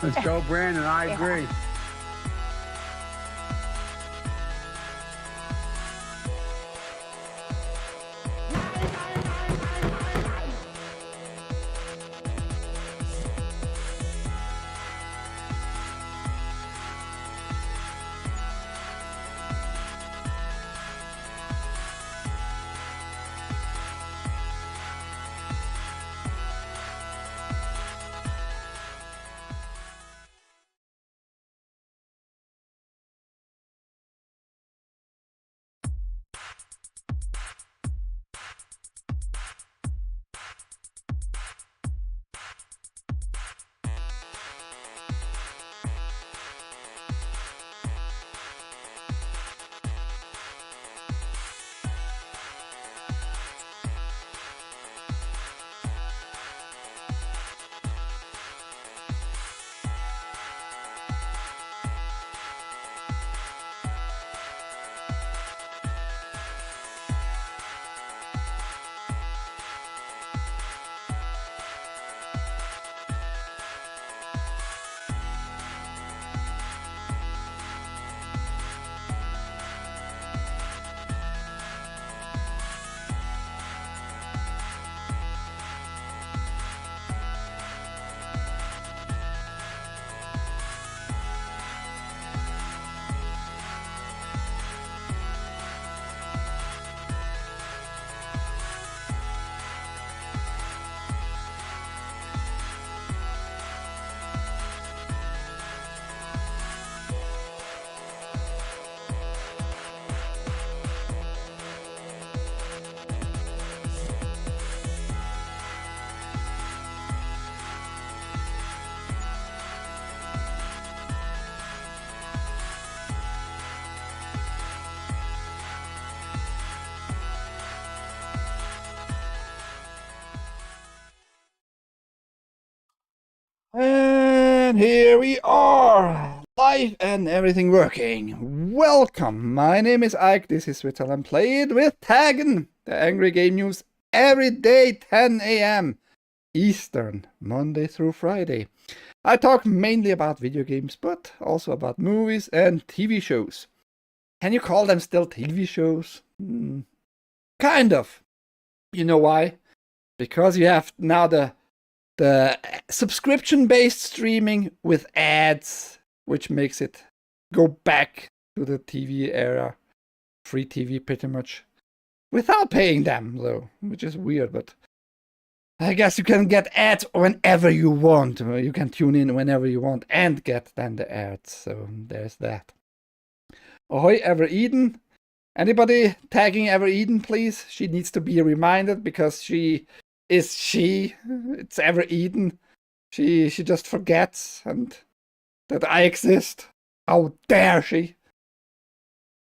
Let's go, Brandon. I agree. And here we are, live and everything working. Welcome, my name is Ike, this is Switzerland.playit with TAGN, the Angry Game News, every day 10 a.m. Eastern, Monday through Friday. I talk mainly about video games, but also about movies and TV shows. Can you call them still TV shows? Kind of. You know why? Because you have now the subscription-based streaming with ads, which makes it go back to the TV era, free TV pretty much, without paying them though, which is weird, but I guess you can get ads whenever you want. You can tune in whenever you want and get then the ads, so there's that. Ahoy, Ever Eden. Anybody tagging Ever Eden, please? She needs to be reminded because it's Ever Eden. She just forgets and that I exist. How dare she?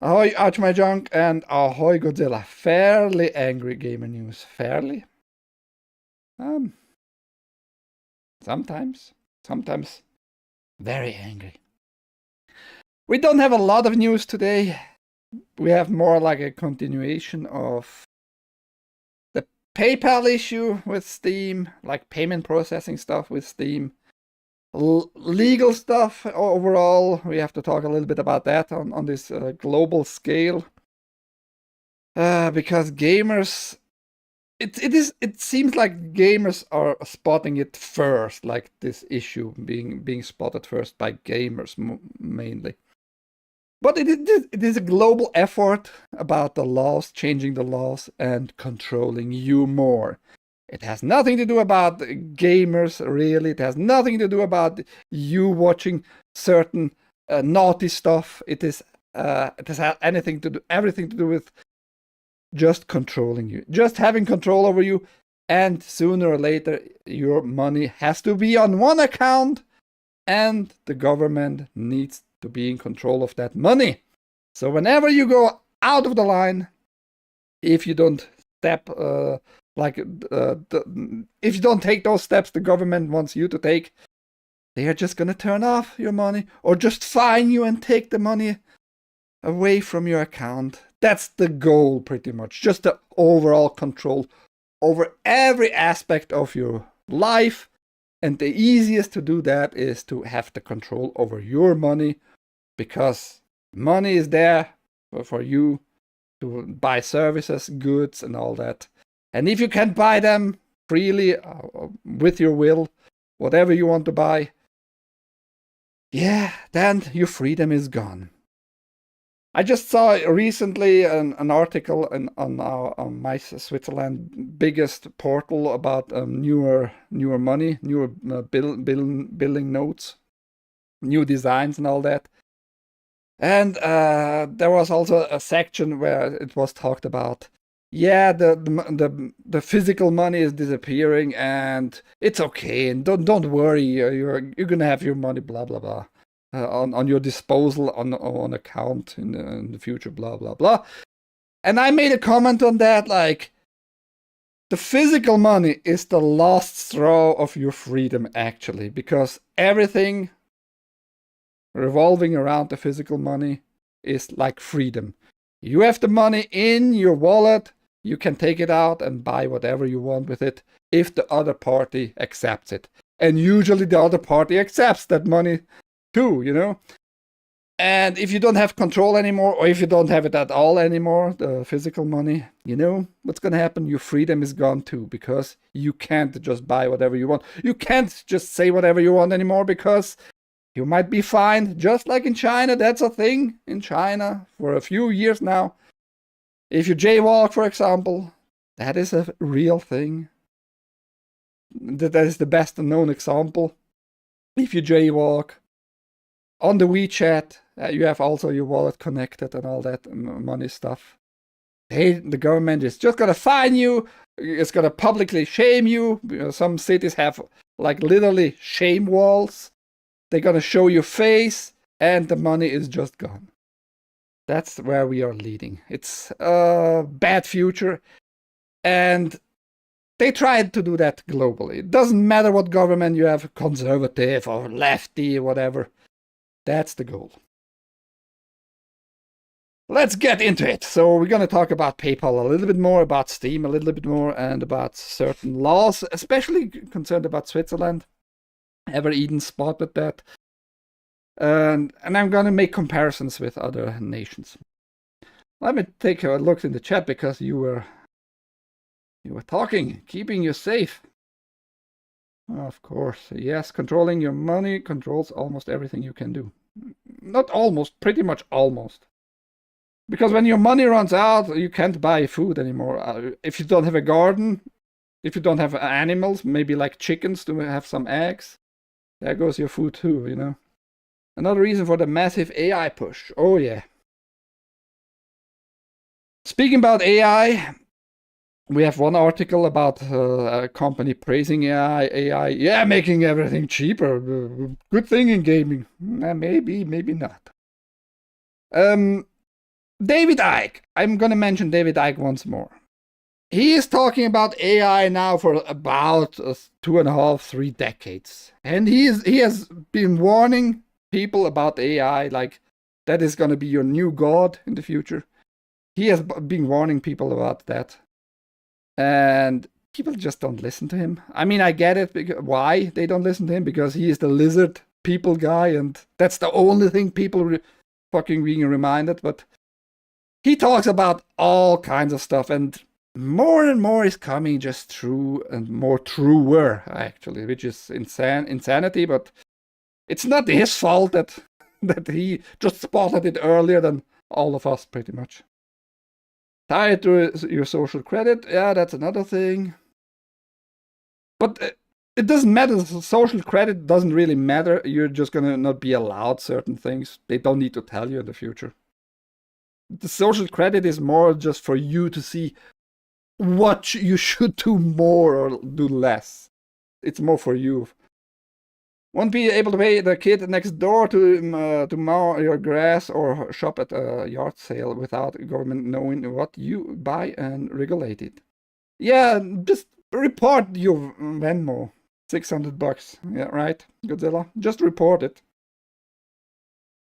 Ahoy, Arch My Junk, and ahoy, Godzilla. Fairly angry gamer news. Fairly? Sometimes very angry. We don't have a lot of news today. We have more like a continuation of the PayPal issue with Steam, like payment processing stuff with Steam. Legal stuff overall, we have to talk a little bit about that on this global scale. Because gamers, it seems like gamers are spotting it first, like this issue being spotted first by gamers mainly. But it is a global effort about the laws, changing the laws, and controlling you more. It has nothing to do about gamers, really. It has nothing to do about you watching certain naughty stuff. It has everything to do with just controlling you, just having control over you, and sooner or later your money has to be on one account, and the government needs to be in control of that money. So whenever you go out of the line, if you don't step if you don't take those steps the government wants you to take, they are just gonna turn off your money or just fine you and take the money away from your account. That's the goal, pretty much. Just the overall control over every aspect of your life And the easiest to do that is to have the control over your money, because money is there for you to buy services, goods, and all that. And if you can't buy them freely, with your will, whatever you want to buy, yeah, then your freedom is gone. I just saw recently an article on my Switzerland biggest portal about newer money, newer billing notes, new designs and all that. And there was also a section where it was talked about, yeah, the physical money is disappearing, and it's okay, and don't worry, you're gonna have your money, blah blah blah, on your disposal on account in the future, blah blah blah. And I made a comment on that, like, the physical money is the last straw of your freedom, actually, because everything revolving around the physical money is like freedom. You have the money in your wallet, you can take it out and buy whatever you want with it if the other party accepts it. And usually the other party accepts that money too, you know? And if you don't have control anymore, or if you don't have it at all anymore, the physical money, you know what's gonna happen? Your freedom is gone too, because you can't just buy whatever you want. You can't just say whatever you want anymore, because you might be fined, just like in China. That's a thing in China for a few years now. If you jaywalk, for example, that is a real thing. That is the best known example. If you jaywalk on the WeChat, you have also your wallet connected and all that money stuff. The government is just gonna fine you. It's gonna publicly shame you. Some cities have like literally shame walls. They're gonna show your face, and the money is just gone. That's where we are leading. It's a bad future, and they tried to do that globally. It doesn't matter what government you have, conservative or lefty, whatever. That's the goal. Let's get into it. So we're going to talk about PayPal a little bit more, about Steam a little bit more, and about certain laws, especially concerned about Switzerland. Ever Eden spotted that. And I'm going to make comparisons with other nations. Let me take a look in the chat, because you were talking, keeping you safe. Of course, yes, controlling your money controls almost everything you can do. Not almost, pretty much almost. Because when your money runs out, you can't buy food anymore. If you don't have a garden, if you don't have animals, maybe like chickens to have some eggs, there goes your food too, you know. Another reason for the massive AI push. Oh yeah. Speaking about AI, we have one article about a company praising AI, yeah, making everything cheaper. Good thing in gaming. Maybe not. David Icke. I'm gonna mention David Icke once more. He is talking about AI now for about 2.5, 3 decades. And he has been warning people about AI, like that is gonna be your new god in the future. He has been warning people about that. And people just don't listen to him. I mean, I get it. Why they don't listen to him? Because he is the lizard people guy, and that's the only thing people fucking being reminded. But he talks about all kinds of stuff, and more is coming just true and more truer, actually, which is insanity. But it's not his fault that he just spotted it earlier than all of us, pretty much. Tied to your social credit, yeah, that's another thing. But it doesn't matter. Social credit doesn't really matter. You're just gonna not be allowed certain things. They don't need to tell you in the future. The social credit is more just for you to see what you should do more or do less. It's more for you. Won't be able to pay the kid next door to mow your grass or shop at a yard sale without government knowing what you buy and regulate it. Yeah, just report your Venmo. $600. Yeah, right, Godzilla? Just report it.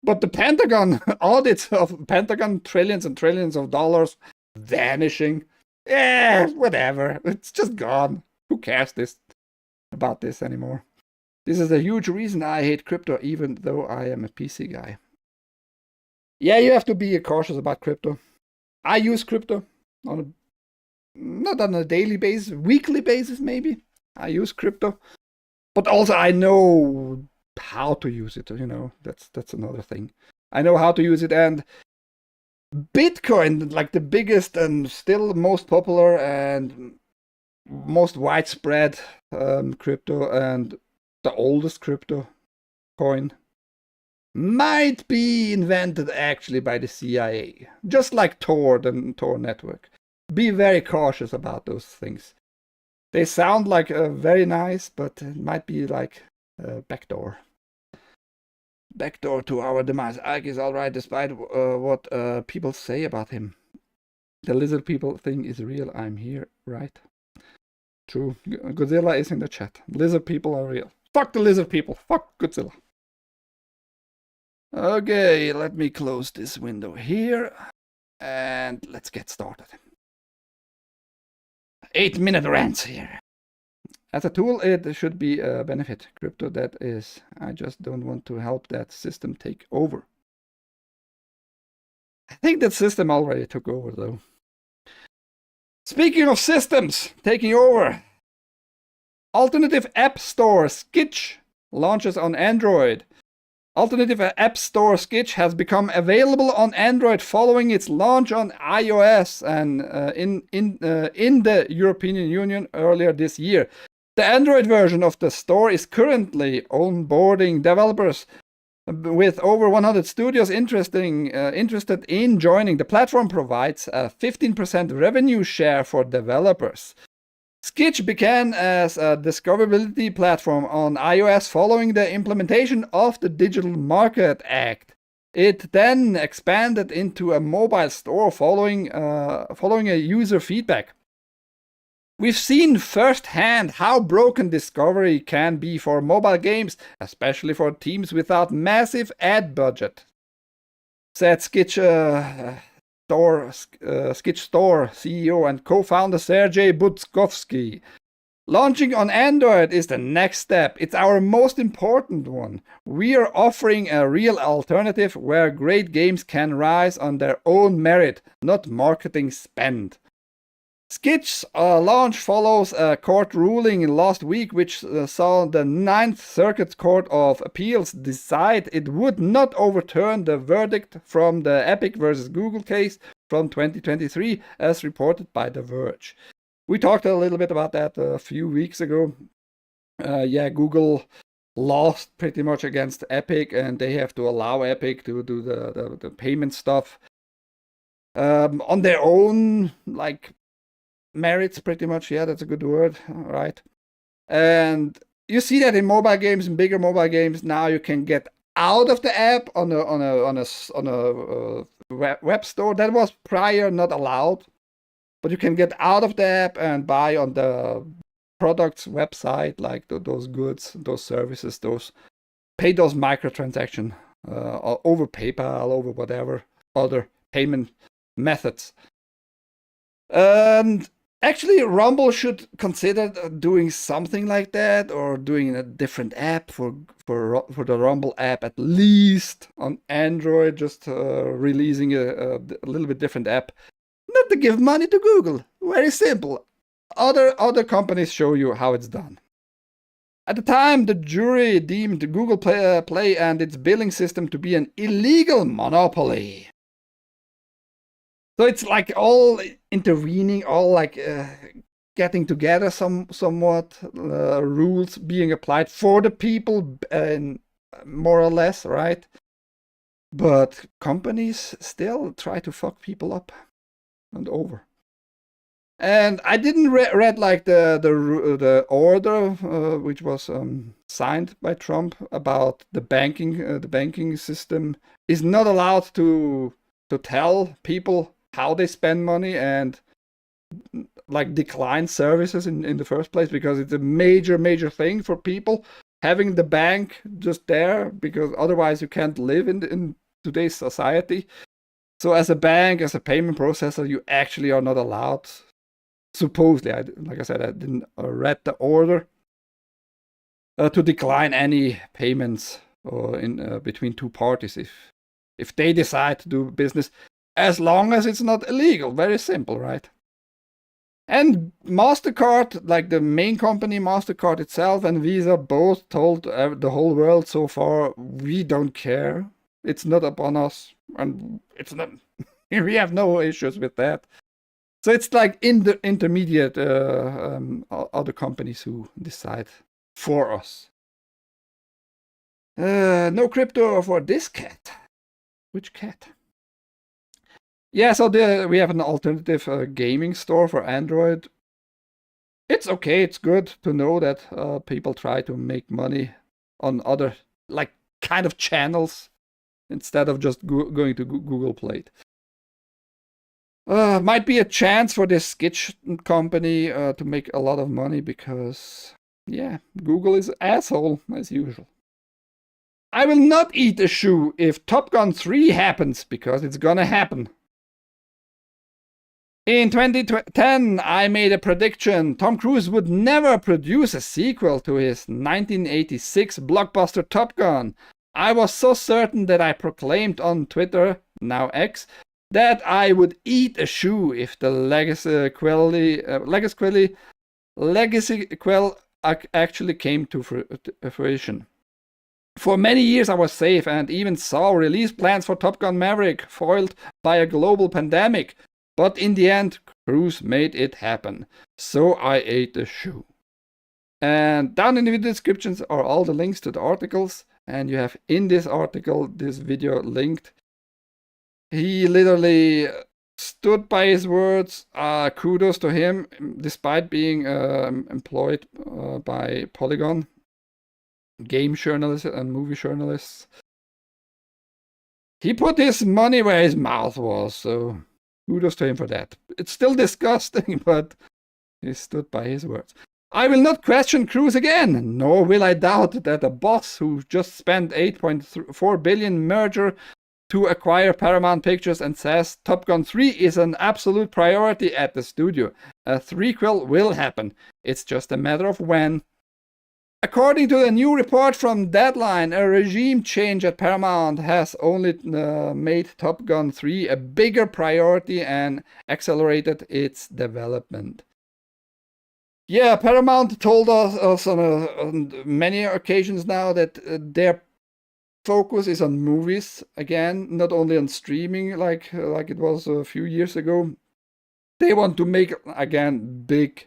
But the Pentagon audits of Pentagon, trillions and trillions of dollars vanishing. Yeah, whatever. It's just gone. Who cares about this anymore? This is a huge reason I hate crypto, even though I am a PC guy. Yeah, you have to be cautious about crypto. I use crypto not on a daily basis, weekly basis maybe. I use crypto, but also I know how to use it. That's another thing. I know how to use it, and Bitcoin, like the biggest and still most popular and most widespread crypto and the oldest crypto coin, might be invented actually by the CIA, just like Tor, the Tor network. Be very cautious about those things. They sound like very nice, but it might be like a backdoor. Backdoor to our demise. Ike is alright despite what people say about him. The lizard people thing is real. I'm here, right? True. Godzilla is in the chat. Lizard people are real. Fuck the lizard people. Fuck Godzilla. Okay, let me close this window here. And let's get started. 8-minute rants here. As a tool, it should be a benefit. Crypto, that is. I just don't want to help that system take over. I think that system already took over, though. Speaking of systems taking over, alternative app store Skitch launches on Android. Alternative app store Skitch has become available on Android following its launch on iOS and in the European Union earlier this year. The Android version of the store is currently onboarding developers, with over 100 studios interested in joining. The platform provides a 15% revenue share for developers. Skitch began as a discoverability platform on iOS following the implementation of the Digital Market Act. It then expanded into a mobile store following a user feedback. We've seen firsthand how broken discovery can be for mobile games, especially for teams without massive ad budget, said Skitch Store CEO and co-founder Sergey Butskovsky. Launching on Android is the next step. It's our most important one. We are offering a real alternative where great games can rise on their own merit, not marketing spend. Skitch's launch follows a court ruling last week which saw the Ninth Circuit Court of Appeals decide it would not overturn the verdict from the Epic versus Google case from 2023, as reported by The Verge. We talked a little bit about that a few weeks ago. Google lost pretty much against Epic, and they have to allow Epic to do the payment stuff on their own, merits, pretty much. Yeah, that's a good word, right? And you see that in mobile games, in bigger mobile games, now you can get out of the app on a web store. That was prior not allowed, but you can get out of the app and buy on the product's website, like those goods, those services, pay those microtransactions over PayPal, over whatever other payment methods. And actually, Rumble should consider doing something like that, or doing a different app for the Rumble app, at least on Android, just releasing a little bit different app. Not to give money to Google. Very simple. Other companies show you how it's done. At the time, the jury deemed Google Play and its billing system to be an illegal monopoly. So it's like all intervening, all getting together somewhat, rules being applied for the people, more or less, right? But companies still try to fuck people up and over. And I didn't read the order which was signed by Trump about the banking system is not allowed to tell people how they spend money and decline services in the first place, because it's a major thing for people having the bank just there, because otherwise you can't live in today's society. So as a bank, as a payment processor, you actually are not allowed, supposedly. Like I said, I didn't read the order, to decline any payments or in between two parties if they decide to do business, as long as it's not illegal. Very simple, right? And MasterCard, like the main company, MasterCard itself and Visa, both told the whole world so far, we don't care. It's not upon us, and it's not. We have no issues with that. So it's like in the intermediate other companies who decide for us. No crypto for this cat. Which cat? Yeah, so we have an alternative gaming store for Android. It's okay, it's good to know that people try to make money on other, like, kind of channels instead of just going to Google Play. Might be a chance for this sketch company to make a lot of money because, yeah, Google is an asshole as usual. I will not eat a shoe if Top Gun 3 happens, because it's gonna happen. In 2010, I made a prediction. Tom Cruise would never produce a sequel to his 1986 blockbuster Top Gun. I was so certain that I proclaimed on Twitter, now X, that I would eat a shoe if the legacy quell actually came to fruition. For many years I was safe and even saw release plans for Top Gun Maverick foiled by a global pandemic. But in the end, Cruise made it happen. So I ate the shoe. And down in the video descriptions are all the links to the articles. And you have in this article, this video linked. He literally stood by his words. Kudos to him, despite being employed by Polygon, game journalists and movie journalists. He put his money where his mouth was, so kudos to him for that. It's still disgusting, but he stood by his words. I will not question Cruise again, nor will I doubt that a boss who just spent $8.4 billion merger to acquire Paramount Pictures and says Top Gun 3 is an absolute priority at the studio. A threequel will happen. It's just a matter of when. According to a new report from Deadline, a regime change at Paramount has only made Top Gun 3 a bigger priority and accelerated its development. Yeah, Paramount told us on many occasions now that their focus is on movies again, not only on streaming like it was a few years ago. They want to make, again, big,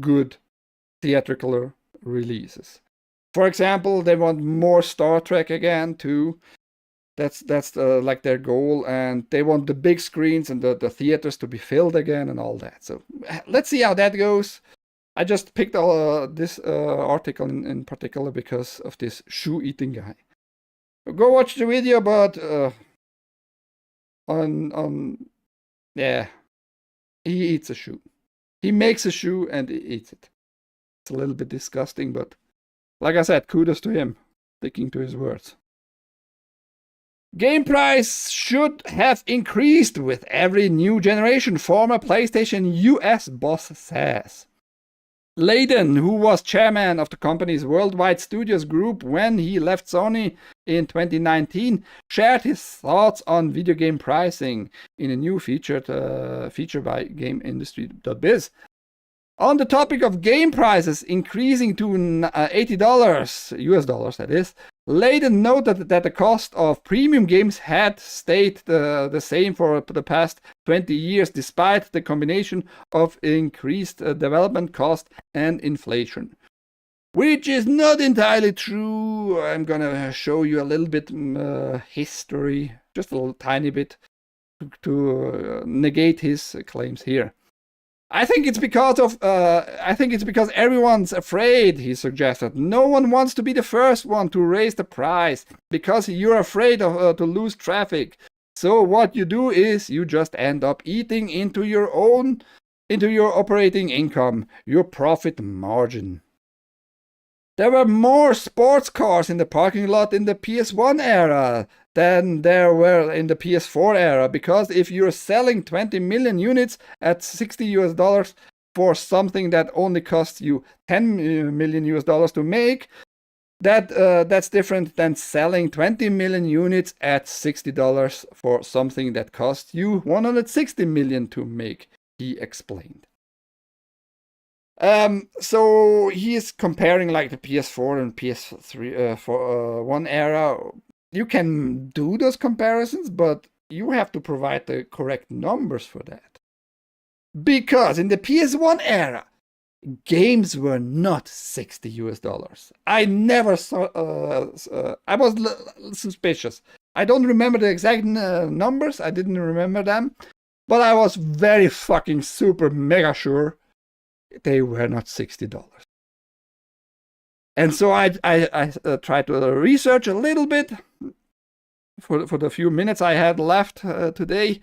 good theatrical releases. For example, they want more Star Trek again too. That's like their goal, and they want the big screens and the theaters to be filled again and all that. So let's see how that goes. I just picked this article in particular because of this shoe eating guy. Go watch the video, but yeah, he eats a shoe. He makes a shoe and he eats it. It's a little bit disgusting, but like I said, kudos to him, sticking to his words. Game price should have increased with every new generation, former PlayStation US boss says. Layden, who was chairman of the company's worldwide studios group when he left Sony in 2019, shared his thoughts on video game pricing in a new feature by GameIndustry.biz. On the topic of game prices increasing to $80, US dollars that is, Layden noted that the cost of premium games had stayed the same for the past 20 years despite the combination of increased development cost and inflation. Which is not entirely true. I'm gonna show you a little bit history, just a little tiny bit, to negate his claims here. I think it's because everyone's afraid, he suggested. No one wants to be the first one to raise the price because you're afraid of to lose traffic. So what you do is you just end up eating into your operating income, your profit margin. There were more sports cars in the parking lot in the PS1 era than there were in the PS4 era, because if you're selling 20 million units at $60 US, for something that only costs you $10 million to make, that's different than selling 20 million units at $60 for something that costs you 160 million to make, he explained. So he is comparing like the PS4 and PS3 for one era. You can do those comparisons, but you have to provide the correct numbers for that. Because in the PS1 era, games were not $60. I never saw. I was suspicious. I don't remember the exact numbers. I didn't remember them, but I was very fucking super mega sure they were not $60. And so I tried to research a little bit for the few minutes I had left today,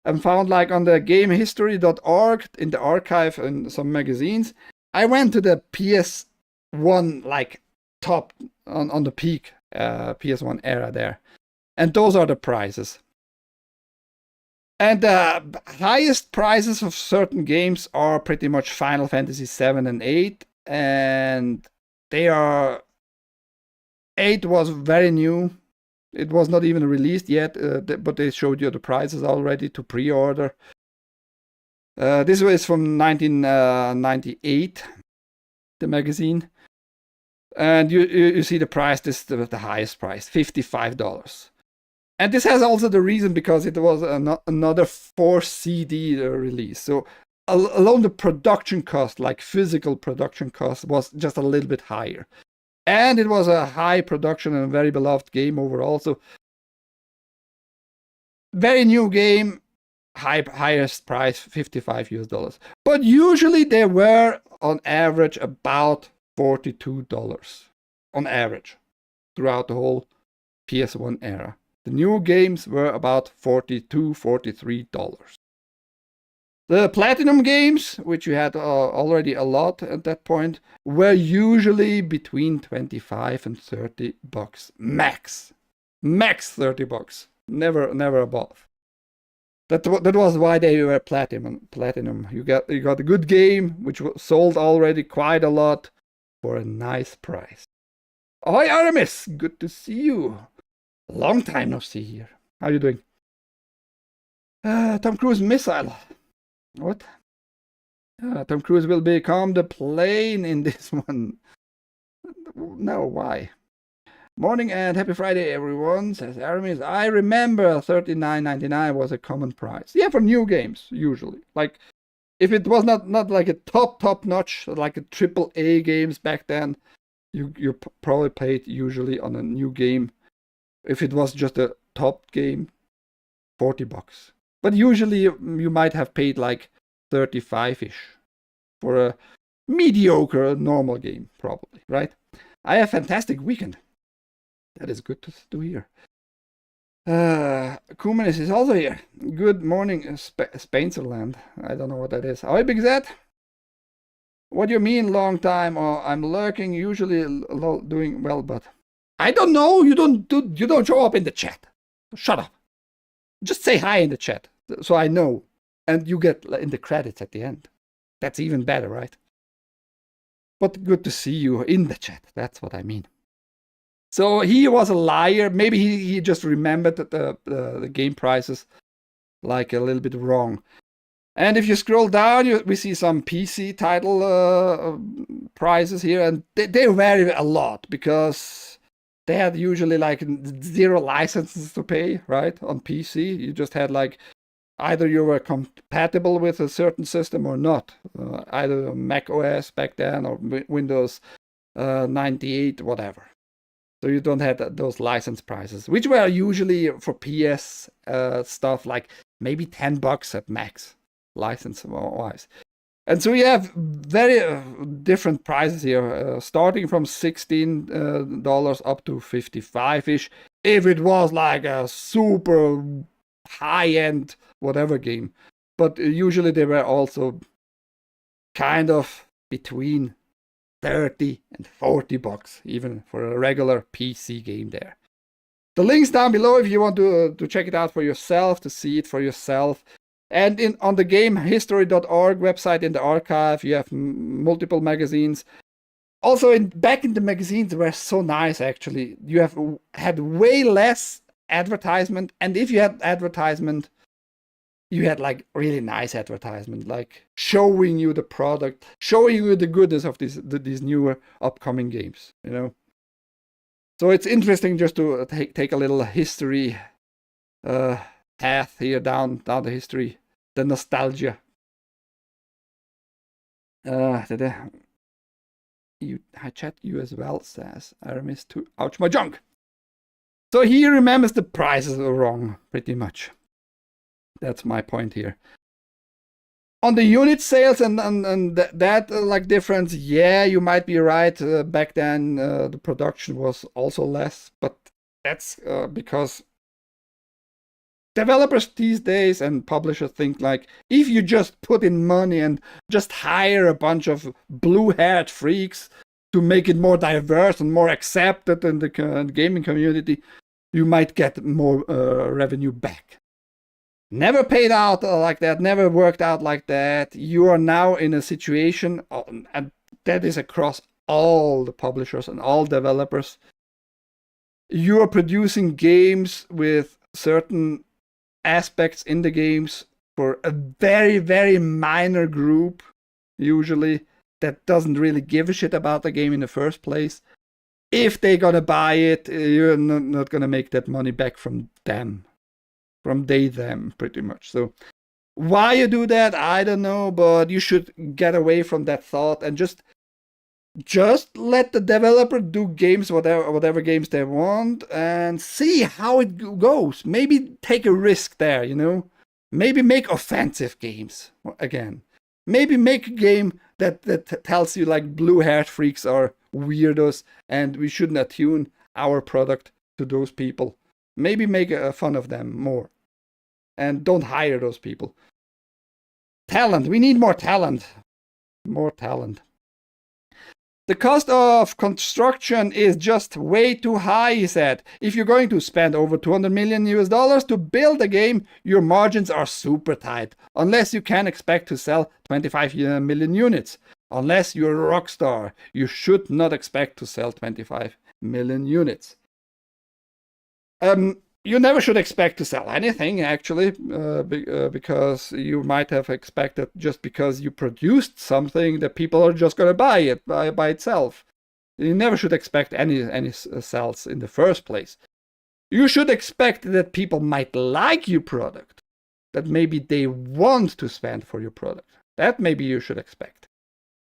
and found like on the gamehistory.org in the archive and some magazines. I went to the PS1 like top on the peak PS1 era there, and those are the prices. And the highest prices of certain games are pretty much Final Fantasy 7 and 8, and they are 8 was very new. It was not even released yet, but they showed you the prices already to pre-order. This was from 1998, the magazine. And you see the price, this is the highest price, $55. And this has also the reason because it was another 4 CD release. So alone the production cost, like physical production cost, was just a little bit higher. And it was a high production and a very beloved game overall. So very new game, highest price, $55. But usually they were on average about $42 on average throughout the whole PS1 era. The new games were about $42, $43. The Platinum games, which you had already a lot at that point, were usually between $25 and $30 max. Max $30. Never above. That was why they were platinum. You got a good game, which sold already quite a lot for a nice price. Ahoy, Aramis! Good to see you. Long time no see here. How you doing? Tom Cruise missile. What? Tom Cruise will become the plane in this one. No, why? Morning and happy Friday, everyone, says Aramis. I remember $39.99 was a common price. Yeah, for new games, usually. Like, if it was not like a top notch, like a AAA games back then, you probably paid usually on a new game. If it was just a top game, $40. But usually you might have paid like 35-ish for a mediocre normal game, probably, right? I had a fantastic weekend. That is good to hear. Kumanis is also here. Good morning, Switzerland. I don't know what that is. Ahoy, Big Zed. What do you mean long time? Or I'm lurking, usually doing well, but I don't know. You don't show up in the chat. Shut up. Just say hi in the chat, so I know. And you get in the credits at the end. That's even better, right? But good to see you in the chat. That's what I mean. So he was a liar. Maybe he just remembered that the game prices like a little bit wrong. And if you scroll down, we see some PC title prices here. And they vary a lot because they had usually like 0 licenses to pay, right? On PC, you just had like either you were compatible with a certain system or not. Either Mac OS back then or Windows 98, whatever. So you don't have those license prices, which were usually for PS stuff like maybe $10 at max, license-wise. And so you have very different prices here, starting from $16 up to $55-ish, if it was like a super high-end whatever game. But usually they were also kind of between $30 and $40, even for a regular PC game there. The link's down below if you want to check it out for yourself, to see it for yourself. And on the gamehistory.org website, in the archive, you have multiple magazines. Also, back in the magazines were so nice, actually. You had way less advertisement, and if you had advertisement, you had like really nice advertisement, like showing you the product, showing you the goodness of these newer upcoming games, you know. So it's interesting just to take a little history path here down the history, the nostalgia. Chat you as well, says Aramis to ouch my junk. So he remembers the prices are wrong, pretty much. That's my point here. On the unit sales and that like difference, yeah, you might be right. Back then, the production was also less, but that's because developers these days and publishers think like, if you just put in money and just hire a bunch of blue-haired freaks to make it more diverse and more accepted in the gaming community, you might get more revenue back. Never paid out like that, never worked out like that. You are now in a situation, and that is across all the publishers and all developers. You are producing games with certain aspects in the games for a very, very minor group, usually, that doesn't really give a shit about the game in the first place. If they're gonna buy it, you're not gonna make that money back from them. From them, pretty much. So why you do that, I don't know, but you should get away from that thought and just let the developer do games, whatever games they want, and see how it goes. Maybe take a risk there, you know. Maybe make offensive games again. Maybe make a game that tells you like blue-haired freaks are weirdos and we shouldn't attune our product to those people. Maybe make fun of them more. And don't hire those people. Talent. We need more talent. More talent. The cost of construction is just way too high, he said. If you're going to spend over $200 million to build a game, your margins are super tight. Unless you can expect to sell 25 million units. Unless you're a rock star, you should not expect to sell 25 million units. You never should expect to sell anything, actually, because you might have expected just because you produced something that people are just going to buy it by itself. You never should expect any sales in the first place. You should expect that people might like your product, that maybe they want to spend for your product. That maybe you should expect.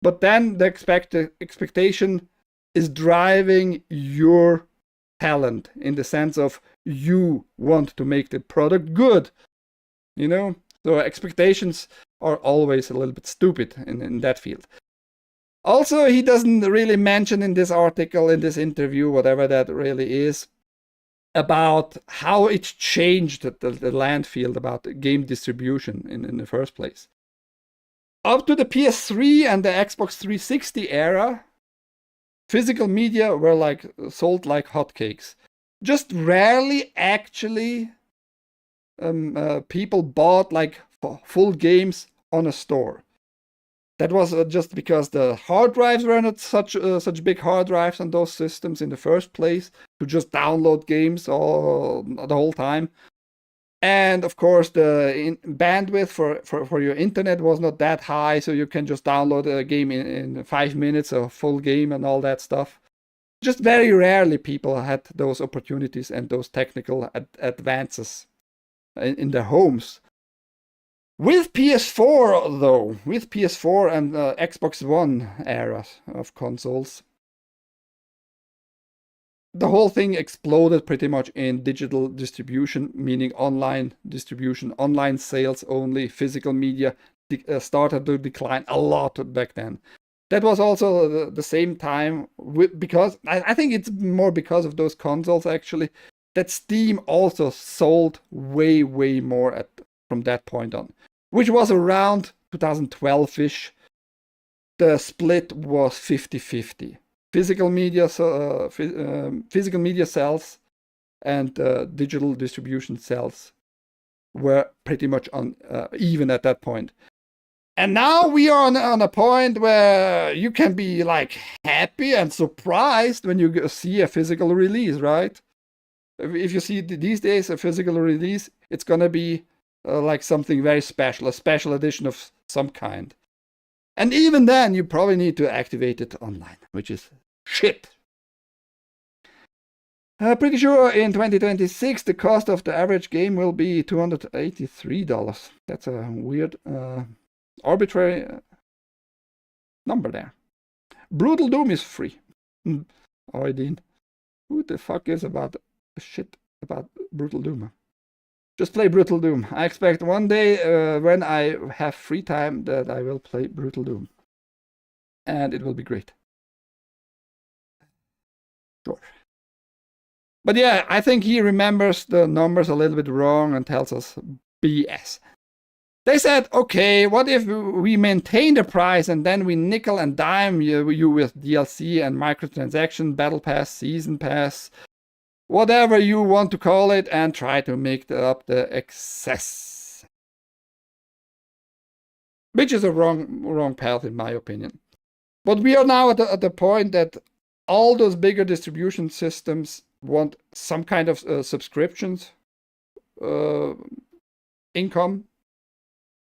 But then the expectation is driving your talent in the sense of you want to make the product good, you know. So expectations are always a little bit stupid in that field. Also, he doesn't really mention in this article, in this interview, whatever that really is, about how it changed the land field about game distribution in the first place. Up to the PS3 and the Xbox 360 era, physical media were like sold like hotcakes. Just rarely actually people bought like full games on a store. That was just because the hard drives were not such big hard drives on those systems in the first place to just download games all the whole time. And of course, the bandwidth for your internet was not that high, so you can just download a game in 5 minutes, a full game and all that stuff. Just very rarely people had those opportunities and those technical advances in their homes. With PS4, though, with PS4 and Xbox One era of consoles, the whole thing exploded pretty much in digital distribution, meaning online distribution, online sales only. Physical media started to decline a lot back then. That was also the same time, because I think it's more because of those consoles actually, that Steam also sold way more from that point on, which was around 2012-ish. The split was 50-50. Physical media sells and digital distribution sells. were pretty much on even at that point. And now we are on a point where you can be like happy and surprised when you see a physical release, right? If you see these days a physical release, it's gonna be like something very special, a special edition of some kind. And even then, you probably need to activate it online, which is shit. Pretty sure in 2026 the cost of the average game will be $283. That's a weird, arbitrary number there. Brutal Doom is free. Oidin. Who the fuck gives about shit about Brutal Doom? Just play Brutal Doom. I expect one day when I have free time that I will play Brutal Doom. And it will be great. Sure. But yeah, I think he remembers the numbers a little bit wrong and tells us BS. They said, okay, what if we maintain the price and then we nickel and dime you with DLC and microtransaction, battle pass, season pass, whatever you want to call it, and try to make up the excess. Which is a wrong path in my opinion. But we are now at the point that all those bigger distribution systems want some kind of subscriptions income,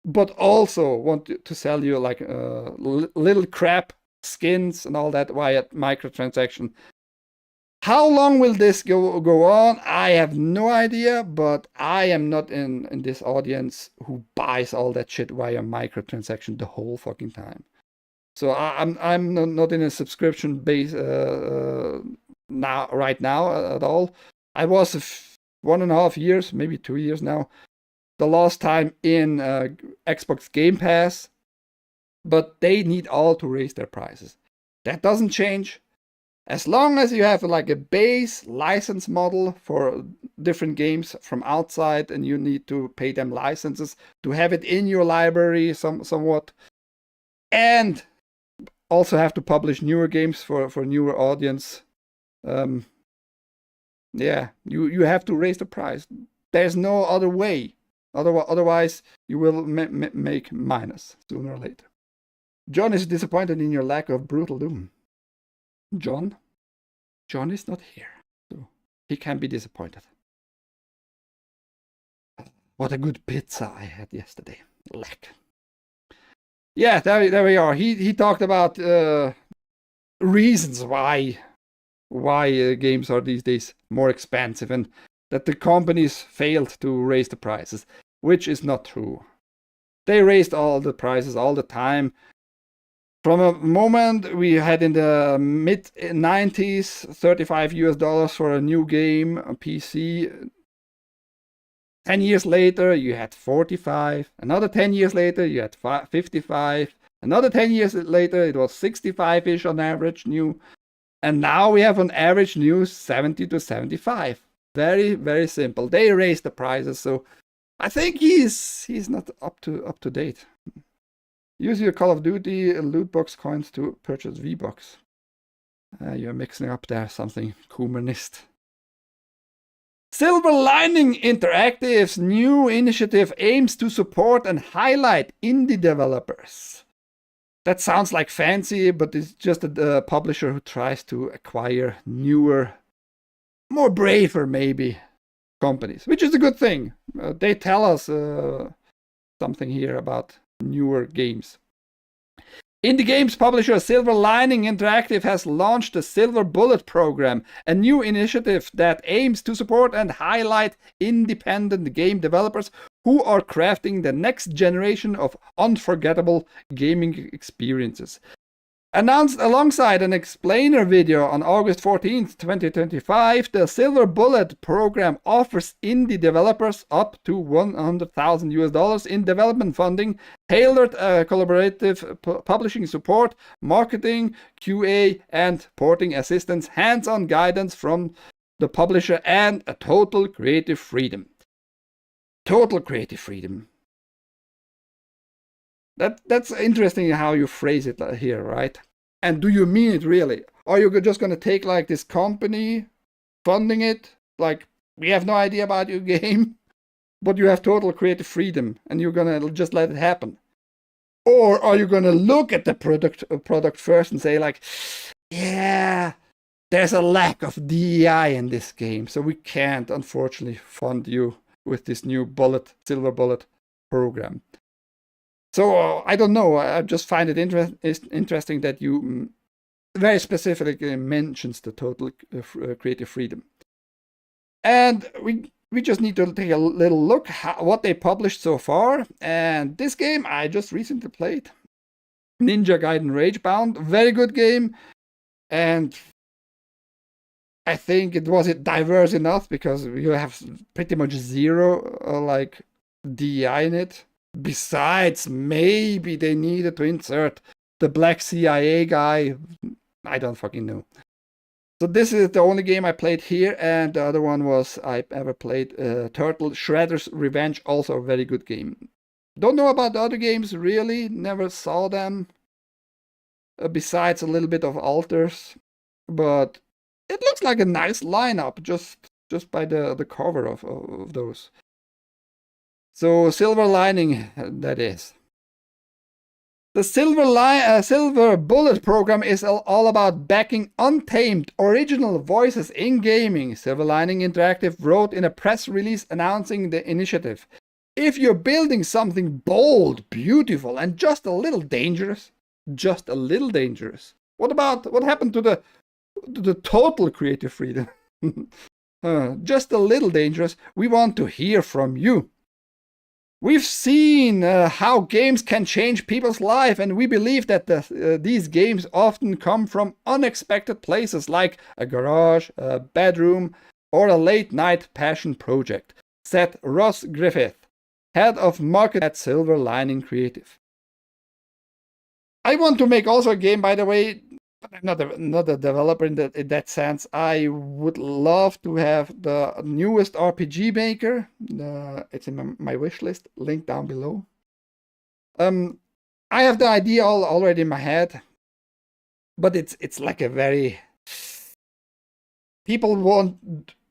but also want to sell you like little crap skins and all that via microtransaction. How long will this go on? I have no idea, but I am not in this audience who buys all that shit via microtransaction the whole fucking time. So I'm not in a subscription base right now at all. I was 1.5 years, maybe 2 years now, the last time in Xbox Game Pass, but they need all to raise their prices. That doesn't change. As long as you have like a base license model for different games from outside and you need to pay them licenses to have it in your library somewhat, and also have to publish newer games for newer audience, yeah, you have to raise the price. There's no other way. Otherwise, you will make minus sooner or later. John is disappointed in your lack of Brutal Doom. John is not here, so he can be disappointed. What a good pizza I had yesterday. Lack. Yeah, there we are. He talked about reasons why games are these days more expensive and that the companies failed to raise the prices, which is not true. They raised all the prices all the time. From a moment we had in the mid-90s, $35 for a new game, a PC. 10 years later, you had 45. Another 10 years later, you had 55. Another 10 years later, it was 65-ish on average new. And now we have on average new 70 to 75. Very, very simple. They raised the prices, so I think he's not up to date. Use your Call of Duty loot box coins to purchase V-Bucks. You're mixing up there something communist. Silver Lining Interactive's new initiative aims to support and highlight indie developers. That sounds like fancy, but it's just a publisher who tries to acquire newer, more braver maybe, companies, which is a good thing. They tell us something here about newer games. Indie games publisher Silver Lining Interactive has launched the Silver Bullet program, a new initiative that aims to support and highlight independent game developers who are crafting the next generation of unforgettable gaming experiences. Announced alongside an explainer video on August 14th, 2025, the Silver Bullet program offers indie developers up to $100,000 in development funding, tailored collaborative publishing support, marketing, QA, and porting assistance, hands-on guidance from the publisher, and a total creative freedom. Total creative freedom. That's interesting how you phrase it here, right? And do you mean it really? Are you just going to take like this company funding it? Like, we have no idea about your game. but you have total creative freedom and you're gonna just let it happen? Or are you gonna look at the product first and say like, yeah, there's a lack of DEI in this game, so we can't unfortunately fund you with this new silver bullet program. So I don't know. I just find it interesting that you very specifically mentions the total creative freedom. And we just need to take a little look what they published so far. And this game I just recently played, Ninja Gaiden Ragebound, very good game. And I think it was diverse enough because you have pretty much zero like DEI in it. Besides, maybe they needed to insert the black CIA guy. I don't fucking know. So this is the only game I played here, and the other one was I ever played Turtle Shredder's Revenge, also a very good game. Don't know about the other games really, never saw them. Besides a little bit of alters, but it looks like a nice lineup just by the cover of those. So Silver Lining, that is. The Silver Bullet program is all about backing untamed original voices in gaming. Silver Lining Interactive wrote in a press release announcing the initiative. If you're building something bold, beautiful, and just a little dangerous, what happened to the total creative freedom? Just a little dangerous, we want to hear from you. We've seen how games can change people's life, and we believe that these games often come from unexpected places like a garage, a bedroom, or a late-night passion project, said Ross Griffith, head of marketing at Silver Lining Creative. I want to make also a game, by the way, but I'm not a developer in that sense. I would love to have the newest RPG maker. It's in my wish list, link down below. I have the idea already in my head, but it's like a very people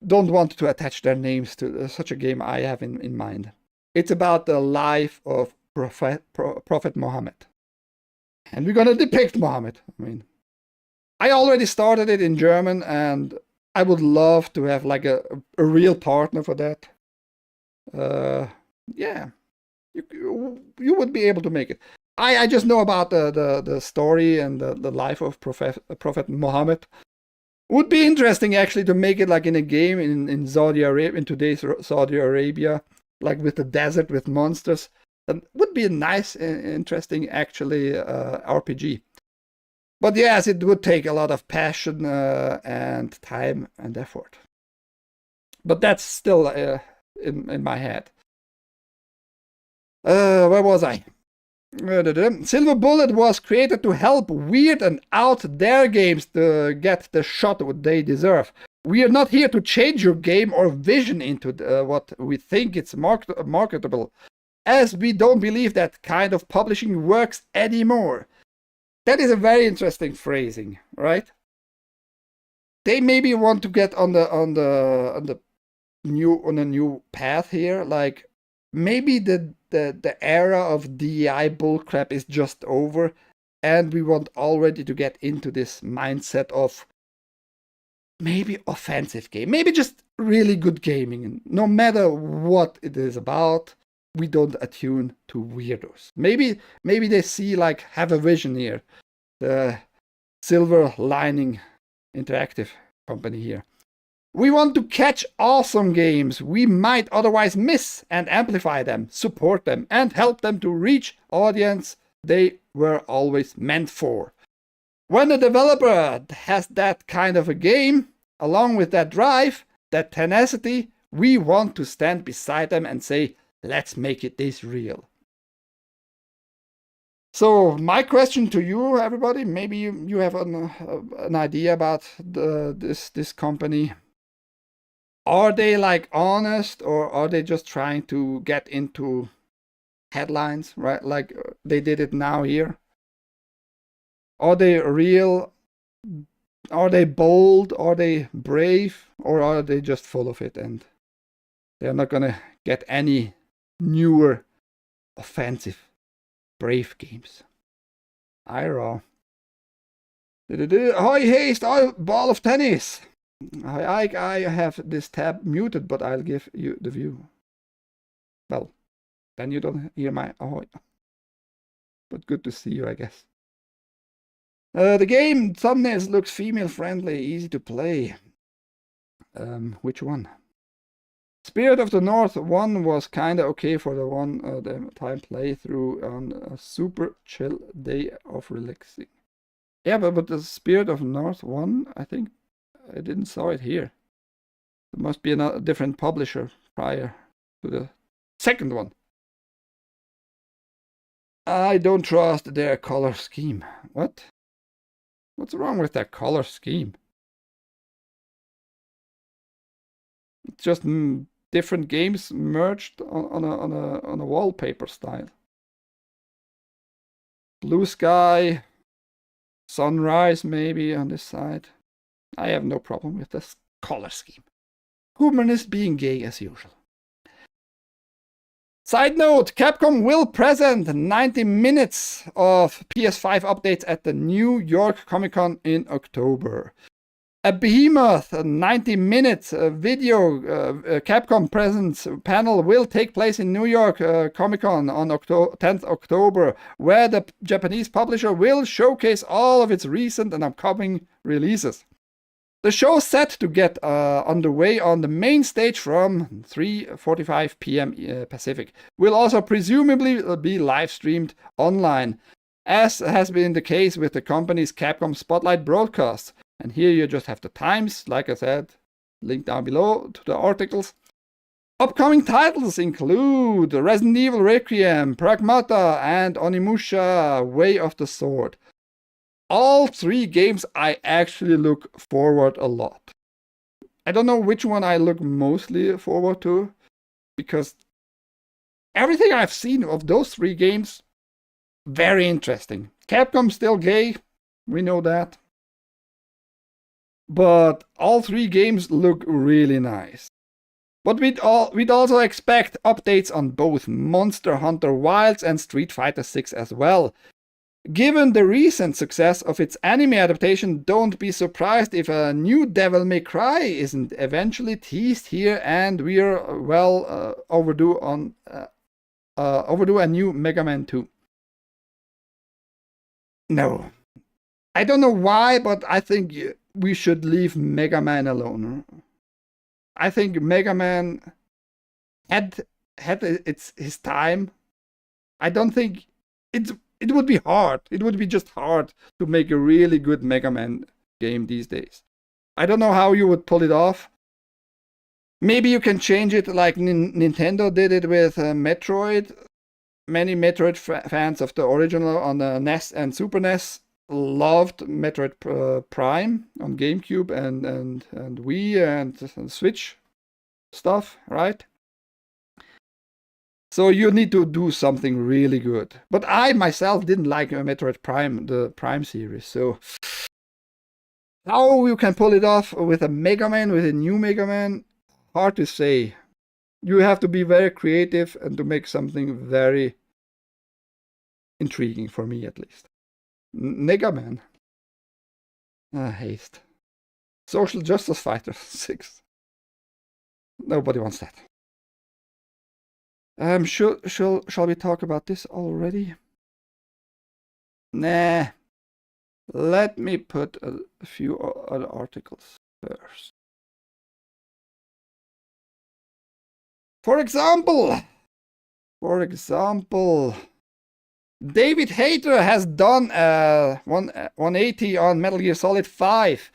don't want to attach their names to such a game I have in mind. It's about the life of Prophet Muhammad, and we're gonna depict Muhammad. I mean, I already started it in German, and I would love to have like a real partner for that. Yeah, you would be able to make it. I just know about the story and the life of Prophet Muhammad. Would be interesting actually to make it like in a game in Saudi Arabia, in today's Saudi Arabia, like with the desert with monsters. That would be a nice, interesting actually RPG. But yes, it would take a lot of passion and time and effort. But that's still in my head. Where was I? Silver Bullet was created to help weird and out there games to get the shot what they deserve. We are not here to change your game or vision into what we think it's marketable, as we don't believe that kind of publishing works anymore. That is a very interesting phrasing, right? They maybe want to get on a new path here. Like maybe the era of DEI bullcrap is just over, and we want already to get into this mindset of maybe offensive game, maybe just really good gaming. And no matter what it is about, we don't attune to weirdos. Maybe they see like have a vision here. The Silver Lining Interactive company here. We want to catch awesome games we might otherwise miss and amplify them, support them, and help them to reach audience they were always meant for. When a developer has that kind of a game, along with that drive, that tenacity, we want to stand beside them and say, let's make it this real. So my question to you, everybody, maybe you have an idea about this company. Are they like honest, or are they just trying to get into headlines, right? Like they did it now here. Are they real? Are they bold? Are they brave? Or are they just full of it and They're not gonna get any newer, offensive, brave games. IRA. Hi, haste, ball of tennis. I have this tab muted, but I'll give you the view. Well, then you don't hear my ahoy. But good to see you, I guess. The game thumbnails looks female friendly, easy to play. Which one? Spirit of the North 1 was kinda okay for the time playthrough on a super chill day of relaxing. Yeah, but the Spirit of North 1, I think I didn't saw it here. There must be a different publisher prior to the second one. I don't trust their color scheme. What? What's wrong with that color scheme? It's just different games merged on a wallpaper style. Blue sky, sunrise maybe on this side. I have no problem with this color scheme. Humanist being gay as usual. Side note, Capcom will present 90 minutes of PS5 updates at the New York Comic Con in October. A behemoth 90-minute video Capcom presents panel will take place in New York Comic Con on 10th October, where the Japanese publisher will showcase all of its recent and upcoming releases. The show is set to get underway on the main stage from 3:45 p.m. Pacific. Will also presumably be live streamed online, as has been the case with the company's Capcom Spotlight broadcasts. And here you just have the times, like I said, link down below to the articles. Upcoming titles include Resident Evil Requiem, Pragmata, and Onimusha Way of the Sword. All three games I actually look forward a lot. I don't know which one I look mostly forward to, because everything I've seen of those three games, very interesting. Capcom's still gay, we know that. But all three games look really nice. But we'd also expect updates on both Monster Hunter Wilds and Street Fighter 6 as well. Given the recent success of its anime adaptation, don't be surprised if a new Devil May Cry isn't eventually teased here, and we're overdue a new Mega Man 2. No. I don't know why, but I think we should leave Mega Man alone. I think Mega Man had his time. I don't think it would be hard. It would be just hard to make a really good Mega Man game these days. I don't know how you would pull it off. Maybe you can change it like Nintendo did it with Metroid. Many Metroid fans of the original on the NES and Super NES loved Metroid Prime on GameCube and Wii and Switch stuff, right? So you need to do something really good. But I myself didn't like Metroid Prime, the Prime series. So how you can pull it off with a Mega Man, with a new Mega Man, hard to say. You have to be very creative and to make something very intriguing, for me at least. Mega Man. Haste. Social Justice Fighter 6. Nobody wants that. Shall we talk about this already? Nah. Let me put a few other articles first. For example, David Hayter has done 180 on Metal Gear Solid 5.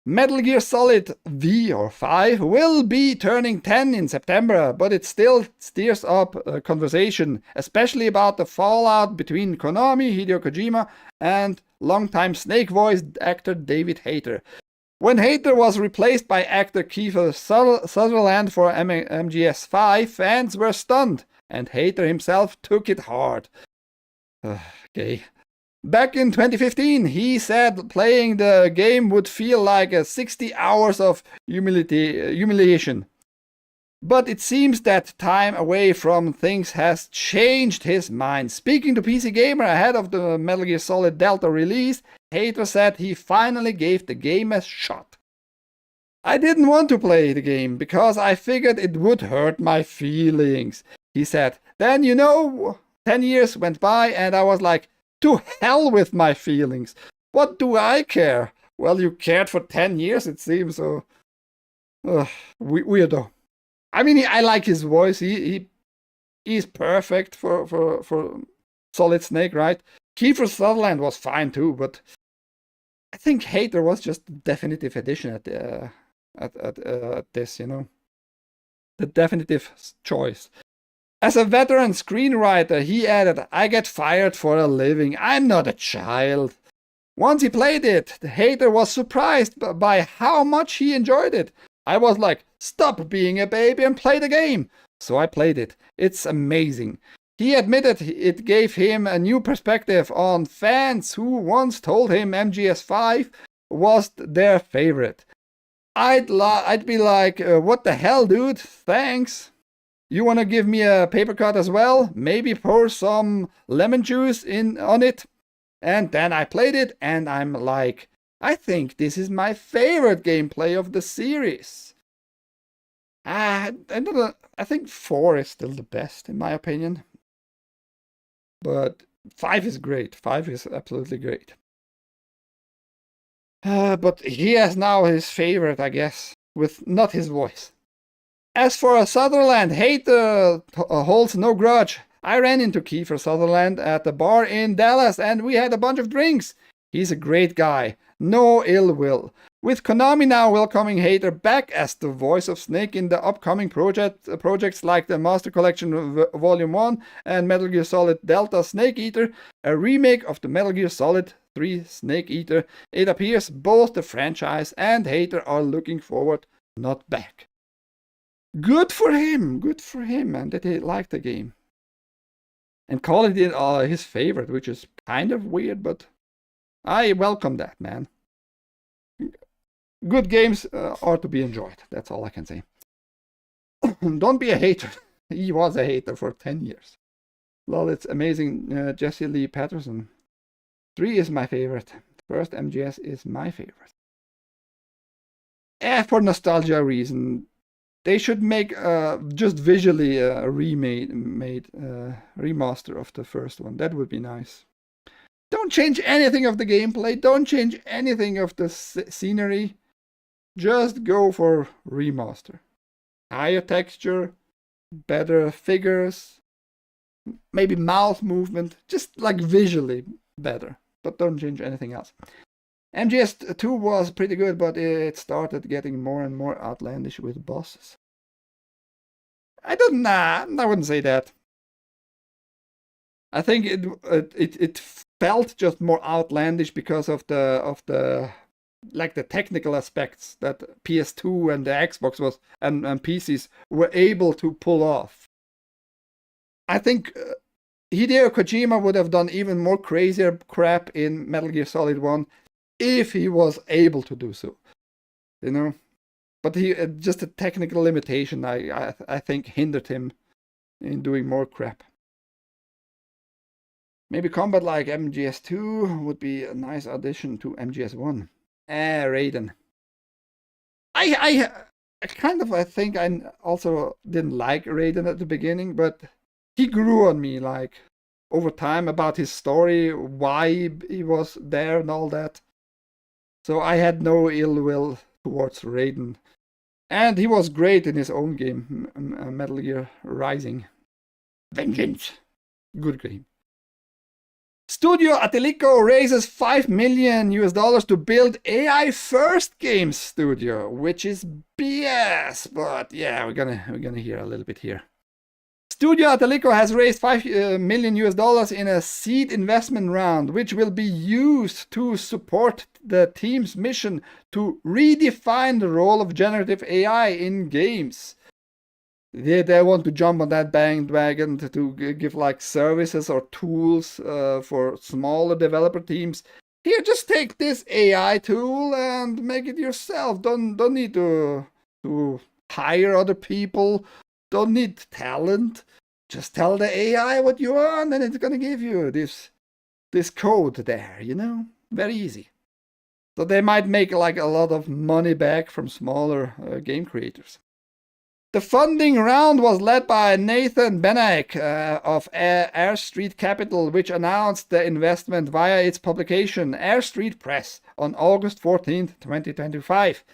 Metal Gear Solid V or 5 will be turning 10 in September, but it still stirs up a conversation, especially about the fallout between Konami, Hideo Kojima, and longtime Snake voice actor David Hayter. When Hayter was replaced by actor Kiefer Sutherland for MGS5, fans were stunned, and Hayter himself took it hard. Okay. Back in 2015, he said playing the game would feel like 60 hours of humiliation. But it seems that time away from things has changed his mind. Speaking to PC Gamer ahead of the Metal Gear Solid Delta release, Hater said he finally gave the game a shot. I didn't want to play the game because I figured it would hurt my feelings, he said. Then, 10 years went by and I was like, to hell with my feelings. What do I care? Well, you cared for 10 years, it seems, so... weirdo. I mean, I like his voice. He's perfect for Solid Snake, right? Kiefer Sutherland was fine too, but I think Hater was just the definitive edition at this, the definitive choice. As a veteran screenwriter, he added, I get fired for a living. I'm not a child. Once he played it, the Hater was surprised by how much he enjoyed it. I was like, stop being a baby and play the game. So I played it. It's amazing. He admitted it gave him a new perspective on fans who once told him MGS5 was their favorite. I'd be like, what the hell, dude? Thanks. You wanna give me a paper cut as well? Maybe pour some lemon juice on it? And then I played it and I'm like, I think this is my favorite gameplay of the series. I think 4 is still the best in my opinion. But 5 is great. 5 is absolutely great. But he has now his favorite, I guess, with not his voice. As for Sutherland, Hater holds no grudge. I ran into Kiefer Sutherland at a bar in Dallas and we had a bunch of drinks. He's a great guy. No ill will. With Konami now welcoming Hater back as the voice of Snake in the upcoming projects like the Master Collection Volume 1 and Metal Gear Solid Delta Snake Eater, a remake of the Metal Gear Solid 3 Snake Eater, it appears both the franchise and Hater are looking forward, not back. Good for him, and that he liked the game. And called it his favorite, which is kind of weird, but I welcome that, man. Good games are to be enjoyed. That's all I can say. Don't be a hater. He was a hater for 10 years. Lol, it's amazing. Jesse Lee Patterson. 3 is my favorite. First MGS is my favorite. For nostalgia reason, they should make just visually a remaster of the first one. That would be nice. Don't change anything of the gameplay. Don't change anything of the scenery. Just go for remaster. Higher texture, better figures, maybe mouth movement, just like visually better. But don't change anything else. MGS2 was pretty good, but it started getting more and more outlandish with bosses. I wouldn't say that. I think it felt just more outlandish because of the technical aspects that PS2 and the Xbox was and PCs were able to pull off. I think Hideo Kojima would have done even more crazier crap in Metal Gear Solid 1 if he was able to do so. But he just a technical limitation I think hindered him in doing more crap. Maybe combat like MGS2 would be a nice addition to MGS1. Raiden. I think I also didn't like Raiden at the beginning, but he grew on me over time about his story, why he was there and all that. So I had no ill will towards Raiden. And he was great in his own game, Metal Gear Rising. Vengeance. Good game. Studio Atelico raises $5 million to build AI first game studio, which is BS. But yeah, we're gonna hear a little bit here. Studio Atelico has raised $5 million in a seed investment round, which will be used to support the team's mission to redefine the role of generative AI in games. They want to jump on that bandwagon to give services or tools for smaller developer teams. Here, just take this AI tool and make it yourself. Don't need to hire other people, don't need talent. Just tell the AI what you want and it's gonna give you this code there, you know? Very easy. So they might make like a lot of money back from smaller game creators. The funding round was led by Nathan Benaik of Air Street Capital, which announced the investment via its publication Air Street Press on August 14th, 2025.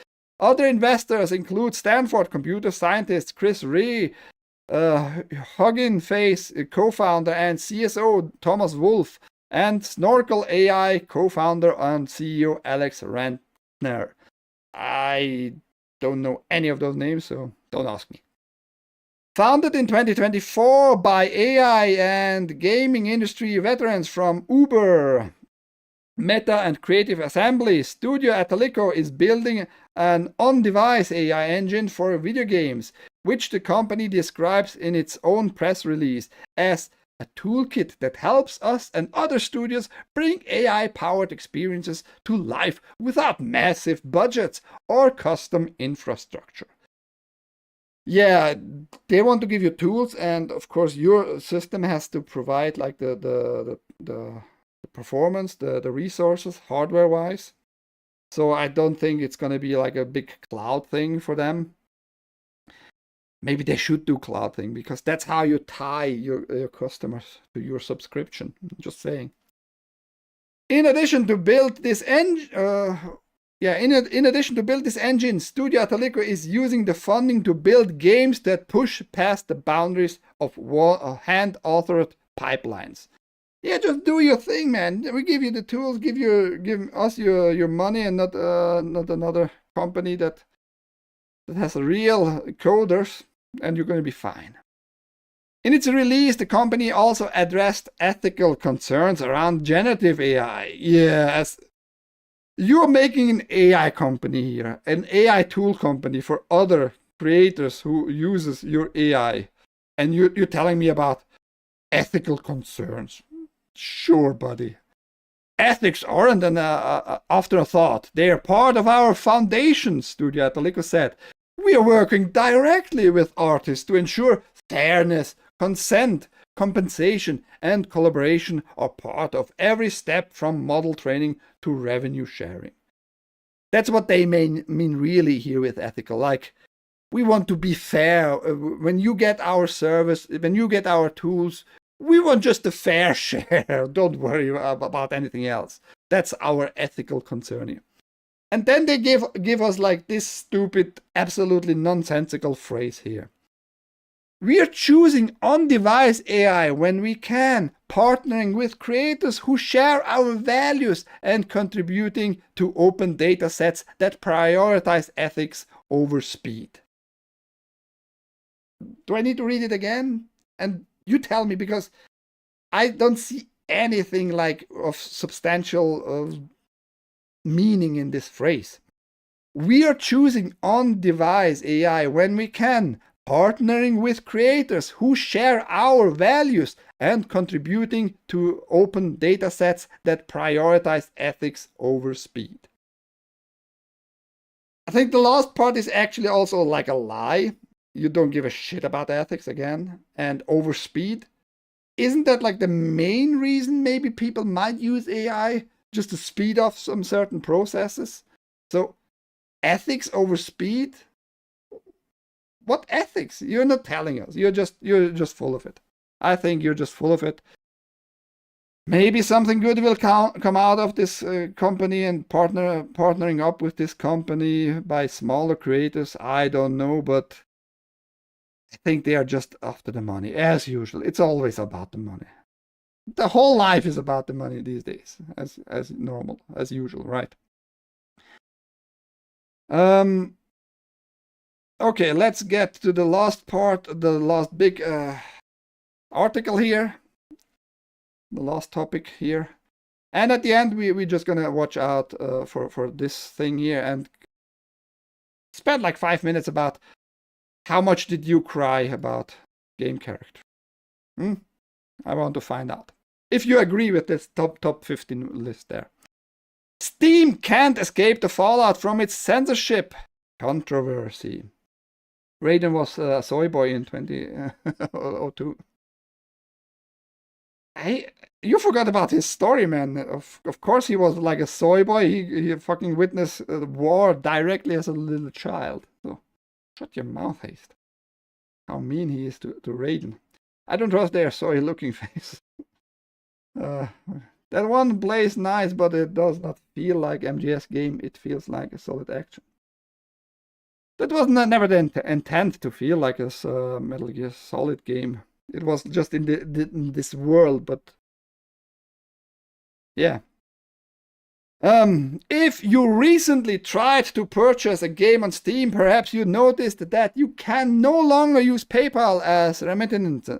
Other investors include Stanford computer scientist Chris Rhee, Hugging Face co-founder and CSO Thomas Wolf, and Snorkel AI co-founder and CEO Alex Rentner. I don't know any of those names, so don't ask me. Founded in 2024 by AI and gaming industry veterans from Uber, Meta, and Creative Assembly, Studio Atalico is building an on-device AI engine for video games, which the company describes in its own press release as a toolkit that helps us and other studios bring AI-powered experiences to life without massive budgets or custom infrastructure. Yeah, they want to give you tools, and of course your system has to provide like the performance, the resources, hardware-wise. So I don't think it's going to be like a big cloud thing for them. Maybe they should do cloud thing, because that's how you tie your customers to your subscription. Just saying. In addition to build this engine, in addition to build this engine, Studio Atalico is using the funding to build games that push past the boundaries of hand-authored pipelines. Yeah, just do your thing, man. We give you the tools, give us your money, and not another company that has real coders, and you're going to be fine. In its release, the company also addressed ethical concerns around generative AI. Yes, you're making an AI company here, an AI tool company for other creators who uses your AI, and you're telling me about ethical concerns. Sure, buddy. Ethics aren't an afterthought. They are part of our foundation, Studio Atalico said. We are working directly with artists to ensure fairness, consent, compensation, and collaboration are part of every step from model training to revenue sharing. That's what they mean really here with ethical. Like, we want to be fair. When you get our service, when you get our tools, we want just a fair share. Don't worry about anything else. That's our ethical concern here. And then they give us like this stupid, absolutely nonsensical phrase here. We are choosing on-device AI when we can, partnering with creators who share our values and contributing to open data sets that prioritize ethics over speed. Do I need to read it again? And you tell me, because I don't see anything like of substantial meaning in this phrase. We are choosing on-device AI when we can, partnering with creators who share our values and contributing to open data sets that prioritize ethics over speed. I think the last part is actually also like a lie. You don't give a shit about ethics again, and over speed. Isn't that like the main reason maybe people might use AI? Just to speed up some certain processes? So ethics over speed? What ethics? You're not telling us. You're just full of it. I think you're just full of it. Maybe something good will come out of this company and partnering up with this company by smaller creators. I don't know, but I think they are just after the money, as usual. It's always about the money. The whole life is about the money these days, as normal, as usual, right? Okay, let's get to the last part, the last big article here, the last topic here. And at the end, we're just gonna watch out for this thing here and spend like 5 minutes about how much did you cry about game character. I want to find out if you agree with this top 15 list there. Steam can't escape the fallout from its censorship controversy. Raiden was a soy boy in 2002. Hey, you forgot about his story, man. Of course he was like a soy boy. He fucking witnessed the war directly as a little child. So shut your mouth, Haste. How mean he is to Raiden. I don't trust their soy looking face. That one plays nice, but it does not feel like MGS game. It feels like a solid action. That was never the intent to feel like a Metal Gear Solid game. It was just in this world, but yeah. If you recently tried to purchase a game on Steam, perhaps you noticed that you can no longer use PayPal as remittance.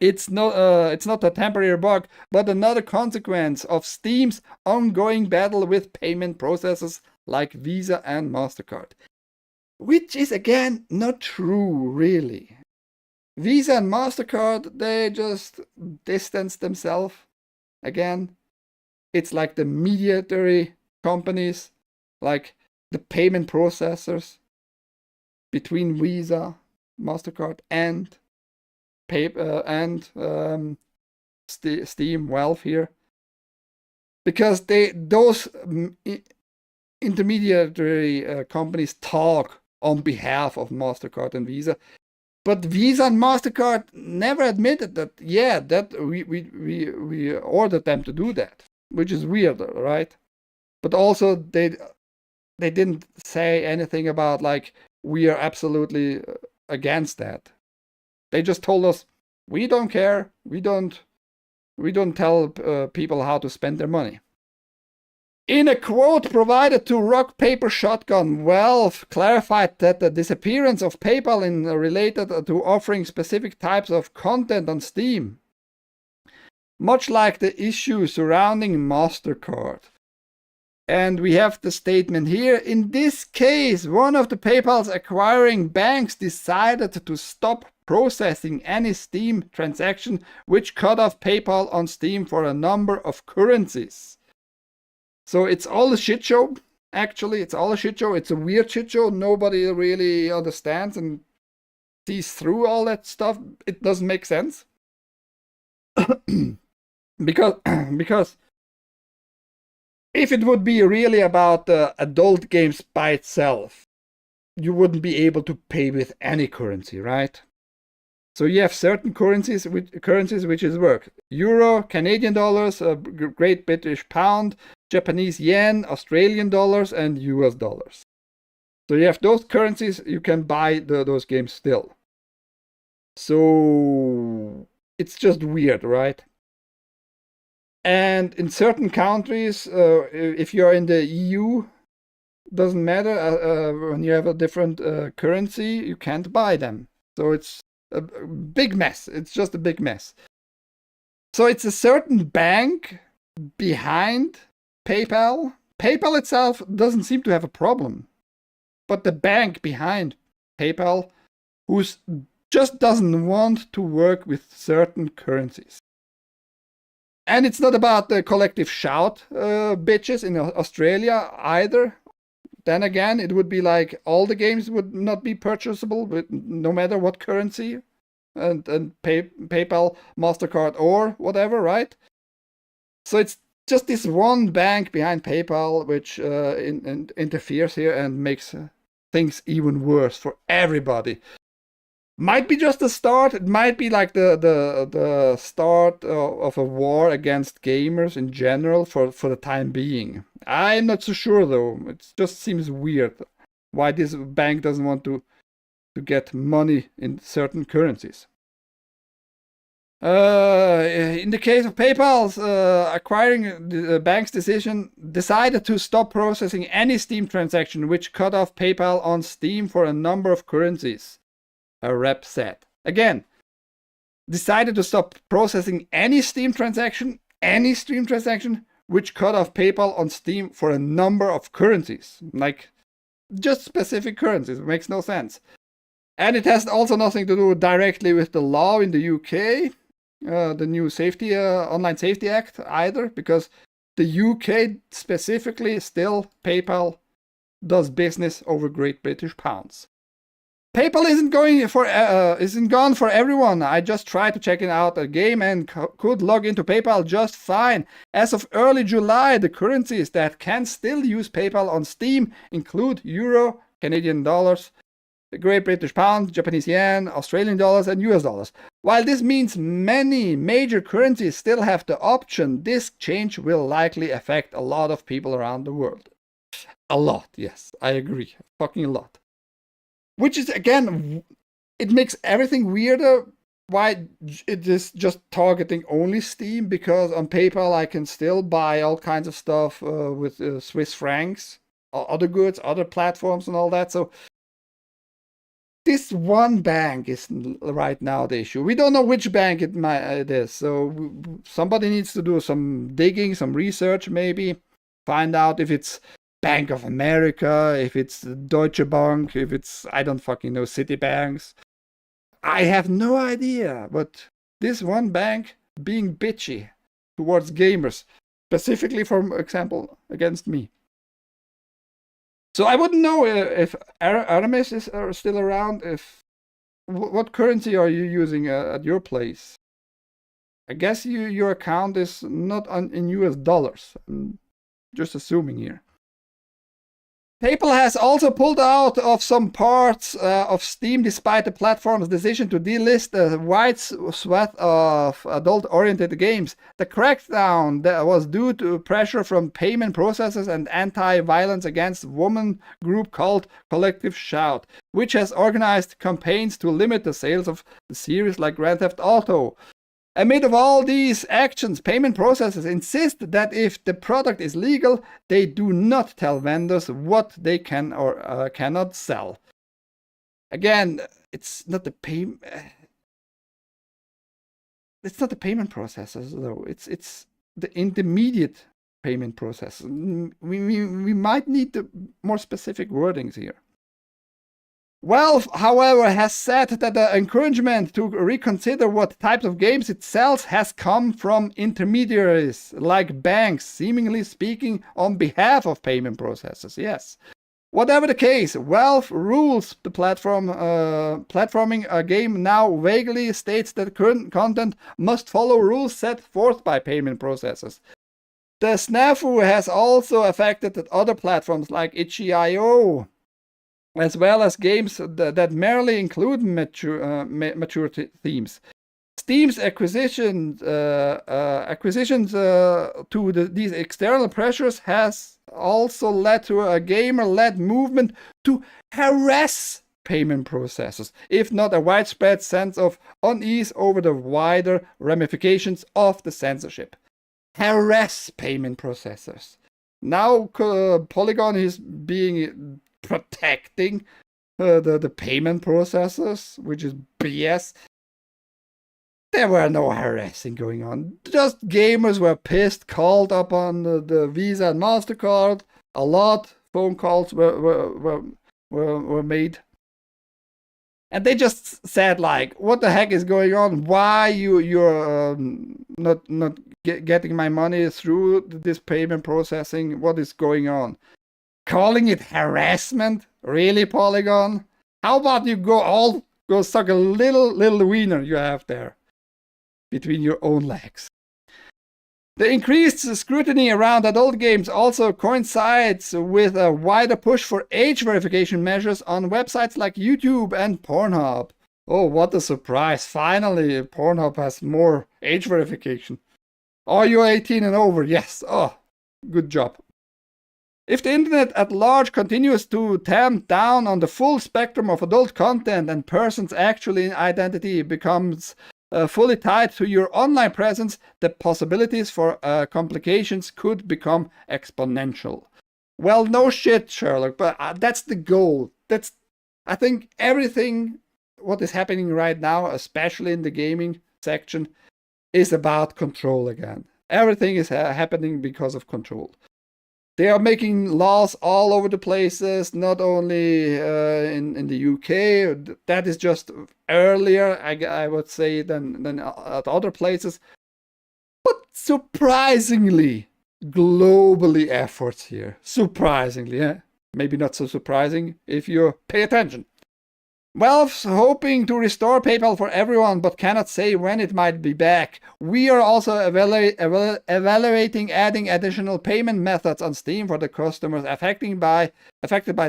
It's not a temporary bug, but another consequence of Steam's ongoing battle with payment processors like Visa and MasterCard. Which is, again, not true, really. Visa and MasterCard, they just distance themselves. Again, it's like the mediatory companies, like the payment processors between Visa, MasterCard, and Steam, Valve here. Because those intermediary companies talk on behalf of MasterCard and Visa. But Visa and MasterCard never admitted that, yeah, that we ordered them to do that, which is weird, right? But also they didn't say anything about like, we are absolutely against that. They just told us, we don't care, we don't tell people how to spend their money. In a quote provided to Rock Paper Shotgun, Valve clarified that the disappearance of PayPal is related to offering specific types of content on Steam, much like the issue surrounding MasterCard. And we have the statement here. In this case, one of the PayPal's acquiring banks decided to stop processing any Steam transaction, which cut off PayPal on Steam for a number of currencies. So it's all a shit show. Actually, it's all a shit show. It's a weird shit show. Nobody really understands and sees through all that stuff. It doesn't make sense. because if it would be really about adult games by itself, you wouldn't be able to pay with any currency, right? So you have certain currencies which is work. Euro, Canadian dollars, Great British Pound, Japanese yen, Australian dollars, and US dollars. So you have those currencies, you can buy those games still. So it's just weird, right? And in certain countries, if you're in the EU, doesn't matter, when you have a different currency, you can't buy them. So it's a big mess. It's just a big mess. So it's a certain bank behind PayPal. PayPal itself doesn't seem to have a problem. But the bank behind PayPal, who just doesn't want to work with certain currencies. And it's not about the collective shout bitches in Australia either. Then again, it would be like all the games would not be purchasable with no matter what currency, and PayPal, MasterCard, or whatever, right? So it's just this one bank behind PayPal which interferes here and makes things even worse for everybody. Might be just the start. It might be like the start of a war against gamers in general for the time being. I'm not so sure though. It just seems weird why this bank doesn't want to get money in certain currencies. In the case of PayPal's acquiring the bank's decision, decided to stop processing any Steam transaction, which cut off PayPal on Steam for a number of currencies. A rep said. Again, decided to stop processing any Steam transaction, which cut off PayPal on Steam for a number of currencies. Like, just specific currencies. It makes no sense. And it has also nothing to do directly with the law in the UK, the new Online Safety Act either, because the UK specifically still, PayPal does business over Great British Pounds. PayPal isn't gone for everyone. I just tried to check it out a game and could log into PayPal just fine. As of early July, the currencies that can still use PayPal on Steam include Euro, Canadian dollars, the Great British Pound, Japanese yen, Australian dollars, and US dollars. While this means many major currencies still have the option, this change will likely affect a lot of people around the world. A lot, yes, I agree. Fucking a lot. Which is, again, it makes everything weirder. Why it is just targeting only Steam, because on PayPal I can still buy all kinds of stuff with Swiss francs, other goods, other platforms and all that. So this one bank is right now the issue. We don't know which bank it is. So somebody needs to do some digging, some research maybe, find out if it's Bank of America, if it's Deutsche Bank, if it's, I don't fucking know, Citibanks. I have no idea, but this one bank being bitchy towards gamers, specifically, for example, against me. So I wouldn't know if Aramis is still around. What currency are you using at your place? I guess your account is not in US dollars. I'm just assuming here. PayPal has also pulled out of some parts of Steam despite the platform's decision to delist a wide swath of adult-oriented games. The crackdown that was due to pressure from payment processors and anti-violence against women group called Collective Shout, which has organized campaigns to limit the sales of the series like Grand Theft Auto. Amid of all these actions, payment processors insist that if the product is legal, they do not tell vendors what they can or cannot sell. Again, it's not the payment processors though. It's the intermediate payment process. We might need the more specific wordings here. Valve, however, has said that the encouragement to reconsider what types of games it sells has come from intermediaries like banks, seemingly speaking on behalf of payment processors. Yes. Whatever the case, Valve rules the platforming a game now vaguely states that current content must follow rules set forth by payment processors. The snafu has also affected other platforms like itch.io, as well as games that merely include mature themes. Steam's acquisitions to these external pressures has also led to a gamer-led movement to harass payment processors, if not a widespread sense of unease over the wider ramifications of the censorship. Harass payment processors. Now Polygon is being protecting the payment processors, which is BS. There were no harassing going on. Just gamers were pissed, called up on the Visa and MasterCard. A lot phone calls were made. And they just said, like, what the heck is going on? Why you're not getting my money through this payment processing? What is going on? Calling it harassment? Really, Polygon? How about you go suck a little wiener you have there between your own legs? The increased scrutiny around adult games also coincides with a wider push for age verification measures on websites like YouTube and Pornhub. Oh, what a surprise. Finally, Pornhub has more age verification. Are you 18 and over? Yes. Oh, good job. If the internet at large continues to tamp down on the full spectrum of adult content and person's actual identity becomes fully tied to your online presence, the possibilities for complications could become exponential. Well, no shit, Sherlock, but that's the goal. I think everything what is happening right now, especially in the gaming section, is about control again. Everything is happening because of control. They are making laws all over the places, not only in the UK. That is just earlier, I would say, than at other places. But surprisingly, globally efforts here. Surprisingly, yeah. Maybe not so surprising if you pay attention. Valve's hoping to restore PayPal for everyone, but cannot say when it might be back. We are also evaluating adding additional payment methods on Steam for the customers affected by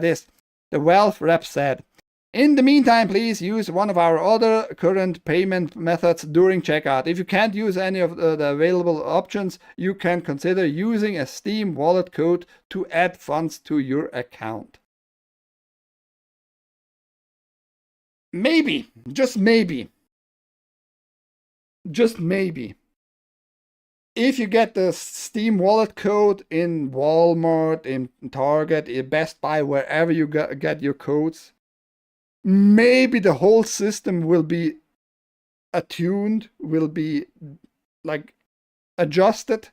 this, the Valve rep said. In the meantime, please use one of our other current payment methods during checkout. If you can't use any of the available options, you can consider using a Steam wallet code to add funds to your account. Maybe, just maybe, if you get the Steam wallet code in Walmart, in Target, in Best Buy, wherever you get your codes, maybe the whole system will be attuned, will be like adjusted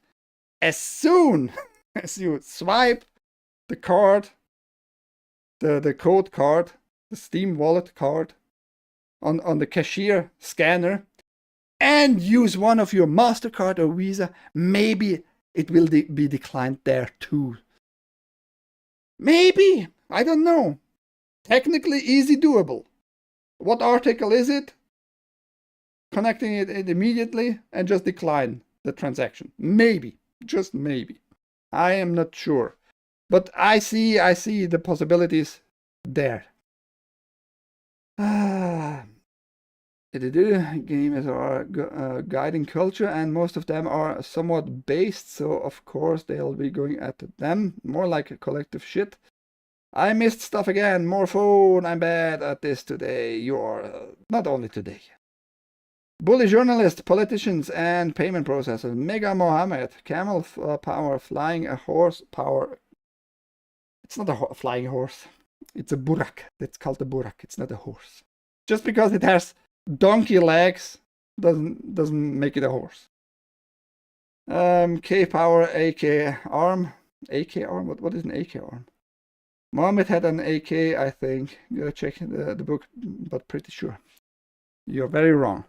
as soon as you swipe the card, the code card, the Steam wallet card on the cashier scanner, and use one of your MasterCard or Visa. Maybe it will be declined there too. Maybe, I don't know. Technically easy doable. What article is it? Connecting it immediately and just decline the transaction. Maybe, just maybe. I am not sure, but I see the possibilities there. Games are guiding culture, and most of them are somewhat based, so of course they'll be going at them more like a collective shit. I missed stuff again. More phone. I'm bad at this today. You're not only today. Bully journalists, politicians, and payment processors. Mega Mohammed, camel power, flying a horse power. It's not a flying horse. It's a burak. It's called a burak. It's not a horse. Just because it has donkey legs doesn't make it a horse. K power AK arm. AK arm? What is an AK arm? Mohammed had an AK, I think. Gotta check the book, but pretty sure. You're very wrong.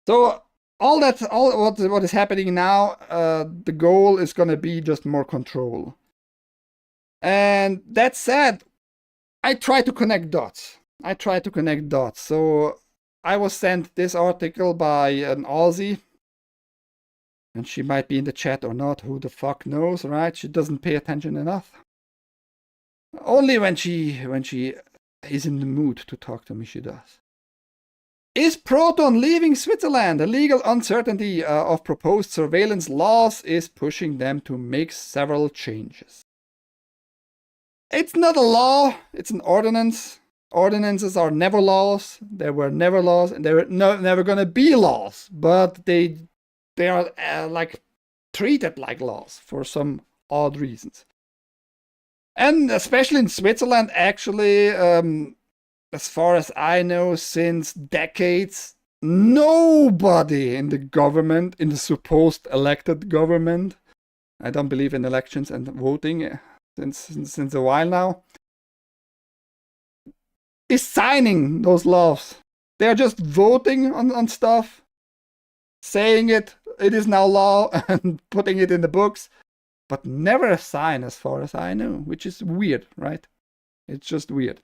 So all what is happening now, the goal is gonna be just more control. And that said, I try to connect dots. So I was sent this article by an Aussie, and she might be in the chat or not. Who the fuck knows, right? She doesn't pay attention enough. Only when she is in the mood to talk to me, she does. Is Proton leaving Switzerland? The legal uncertainty of proposed surveillance laws is pushing them to make several changes. It's not a law, it's an ordinance. Ordinances are never laws. There were never laws, and there were never gonna be laws. But they are like treated like laws for some odd reasons. And especially in Switzerland, actually, as far as I know, since decades, nobody in the government, in the supposed elected government, I don't believe in elections and voting since a while now, is signing those laws. They are just voting on stuff, saying it is now law, and putting it in the books, but never a sign as far as I know, which is weird, right? It's just weird.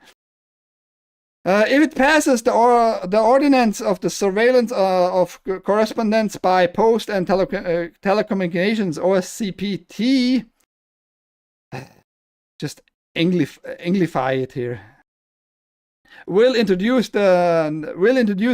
If it passes the ordinance of the surveillance of correspondence by post and telecommunications, OSCPT, just Englify it here, will introduce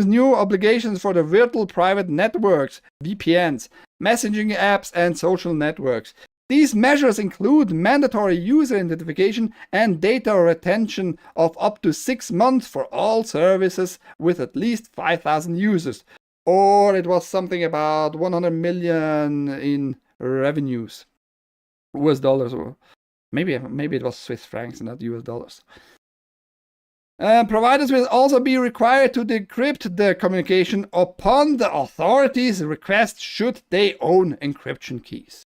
new obligations for the virtual private networks, VPNs, messaging apps, and social networks. These measures include mandatory user identification and data retention of up to 6 months for all services with at least 5,000 users. Or it was something about 100 million in revenues. US dollars, or maybe it was Swiss francs, not US dollars. Providers will also be required to decrypt the communication upon the authorities' request should they own encryption keys.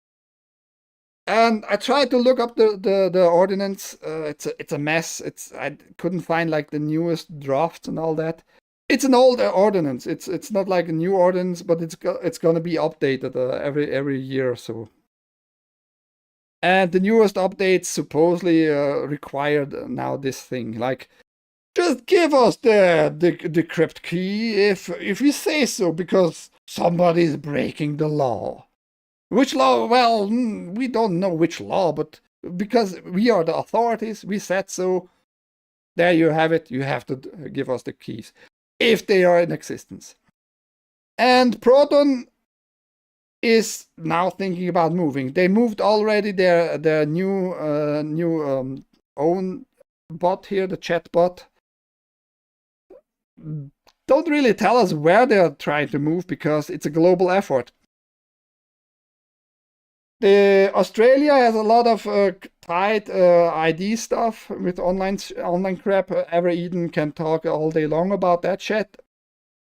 And I tried to look up the ordinance. It's a mess. I couldn't find like the newest drafts and all that. It's an old ordinance. It's not like a new ordinance, but it's gonna be updated every year or so. And the newest updates supposedly required now this thing. Like Just give us the decrypt key if we say so, because somebody's breaking the law. Which law? Well, we don't know which law, but because we are the authorities, we said so. There you have it. You have to give us the keys if they are in existence. And Proton is now thinking about moving. They moved already their new own bot here, the chat bot. Don't really tell us where they're trying to move because it's a global effort. Australia has a lot of tight ID stuff with online crap. Ever Eden can talk all day long about that shit.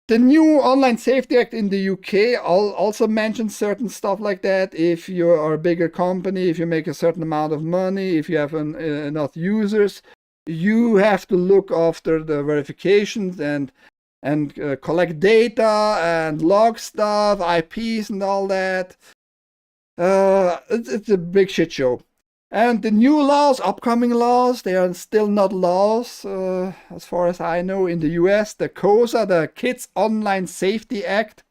The new Online Safety Act in the UK also mentions certain stuff like that. If you are a bigger company, if you make a certain amount of money, if you have enough users, you have to look after the verifications and collect data and log stuff, IPs and all that. It's a big shit show. And the new laws, upcoming laws, they are still not laws, as far as I know, in the US. The KOSA, the Kids Online Safety Act,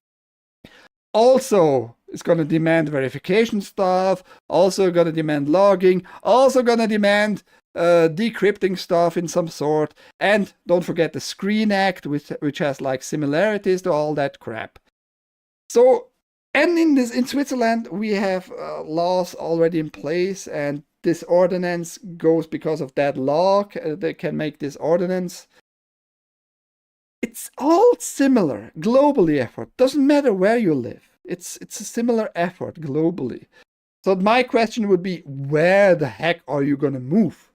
also is going to demand verification stuff, also going to demand logging, also going to demand decrypting stuff in some sort. And don't forget the Screen Act, which has like similarities to all that crap. So, and in Switzerland, we have laws already in place, and this ordinance goes because of that law. They can make this ordinance. It's all similar globally effort. Doesn't matter where you live. It's a similar effort globally. So my question would be, where the heck are you gonna move?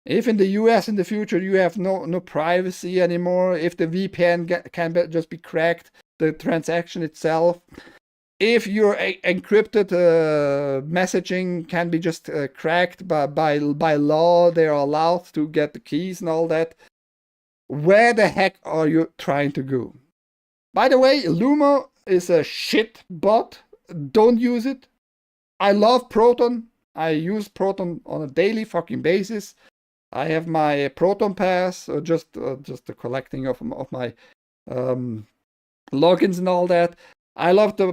If in the US in the future you have no privacy anymore, if the VPN can just be cracked, the transaction itself, if your encrypted messaging can be just cracked by law, they're allowed to get the keys and all that, where the heck are you trying to go? By the way, Lumo is a shit bot. Don't use it. I love Proton. I use Proton on a daily fucking basis. I have my Proton Pass, just the collecting of my logins and all that. I love the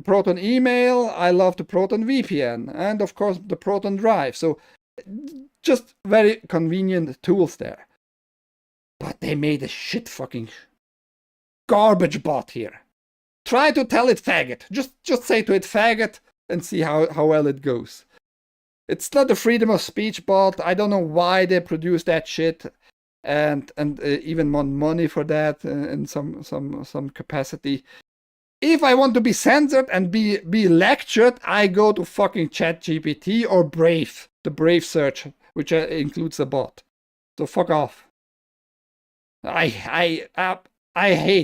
Proton email, I love the Proton VPN, and of course the Proton Drive. So just very convenient tools there. But they made a shit fucking garbage bot here. Try to tell it faggot. Just say to it faggot and see how well it goes. It's not a freedom of speech bot. I don't know why they produce that shit and even want money for that in some capacity. If I want to be censored and be lectured, I go to fucking ChatGPT or Brave, the Brave search, which includes a bot. So fuck off. I hate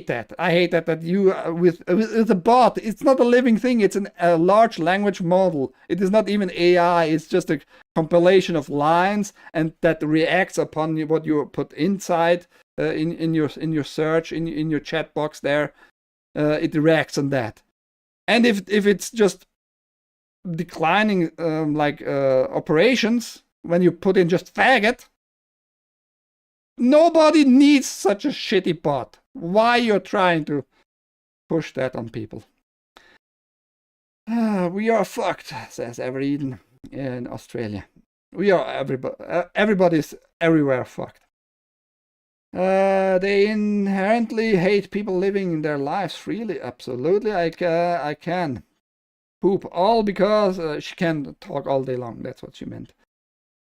that. I hate that you with a bot. It's not a living thing. It's a large language model. It is not even AI. It's just a compilation of lines and that reacts upon what you put inside in your search in your chat box there. It reacts on that. And if it's just declining operations when you put in just faggot, nobody needs such a shitty bot. Why you're trying to push that on people? We are fucked, says Ever Eden in Australia. We are everybody's everywhere fucked. They inherently hate people living their lives freely. Absolutely, I can. Poop. All because she can talk all day long. That's what she meant.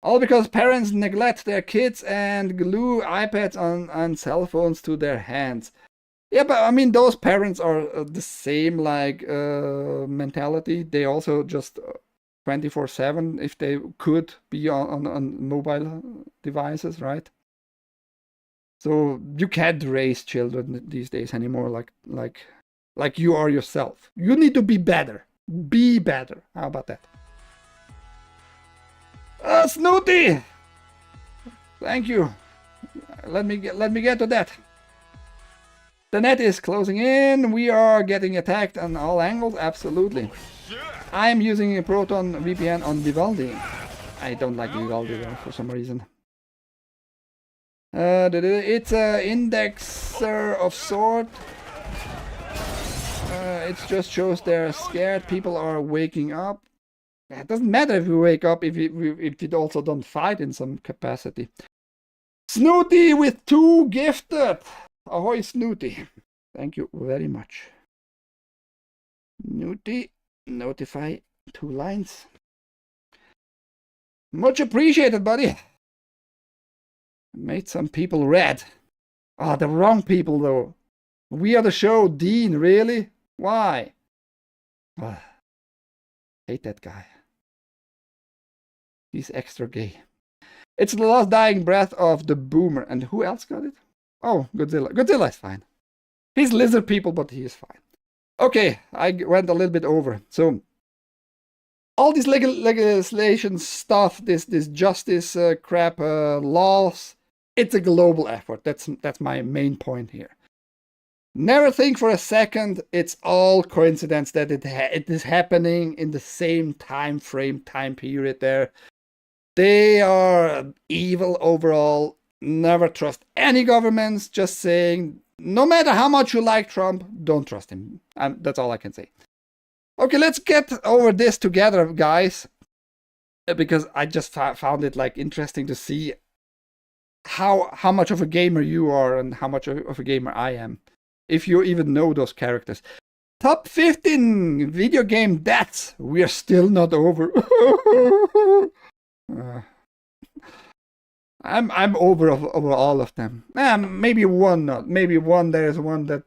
All because parents neglect their kids and glue iPads on cell phones to their hands. Yeah, but I mean, those parents are the same mentality. They also just 24/7, if they could be on mobile devices, right? So you can't raise children these days anymore like you are yourself. You need to be better. Be better. How about that? Snooty! Thank you. Let me get to that. The net is closing in. We are getting attacked on all angles. Absolutely. I'm using a Proton VPN on Vivaldi. I don't like Vivaldi though, for some reason. It's a indexer of sort. It just shows they're scared. People are waking up. It doesn't matter if you wake up if you also don't fight in some capacity. Snooty with 2 gifted. Ahoy, Snooty. Thank you very much. Snooty, notify 2 lines. Much appreciated, buddy. Made some people red. Ah, the wrong people, though. We are the show, Dean, really? Why? Hate that guy. He's extra gay. It's the last dying breath of the boomer. And who else got it? Oh, Godzilla. Godzilla is fine. He's lizard people, but he is fine. Okay, I went a little bit over. So, all this legislation stuff, this justice crap, laws, it's a global effort. That's my main point here. Never think for a second it's all coincidence that it is happening in the same time period there. They are evil overall. Never trust any governments. Just saying, no matter how much you like Trump, don't trust him. That's all I can say. Okay, let's get over this together, guys, because I just found it like interesting to see how much of a gamer you are and how much of a gamer I am, if you even know those characters. Top 15 video game deaths. We are still not over. I'm over all of them. Maybe one not. Maybe one. There's one that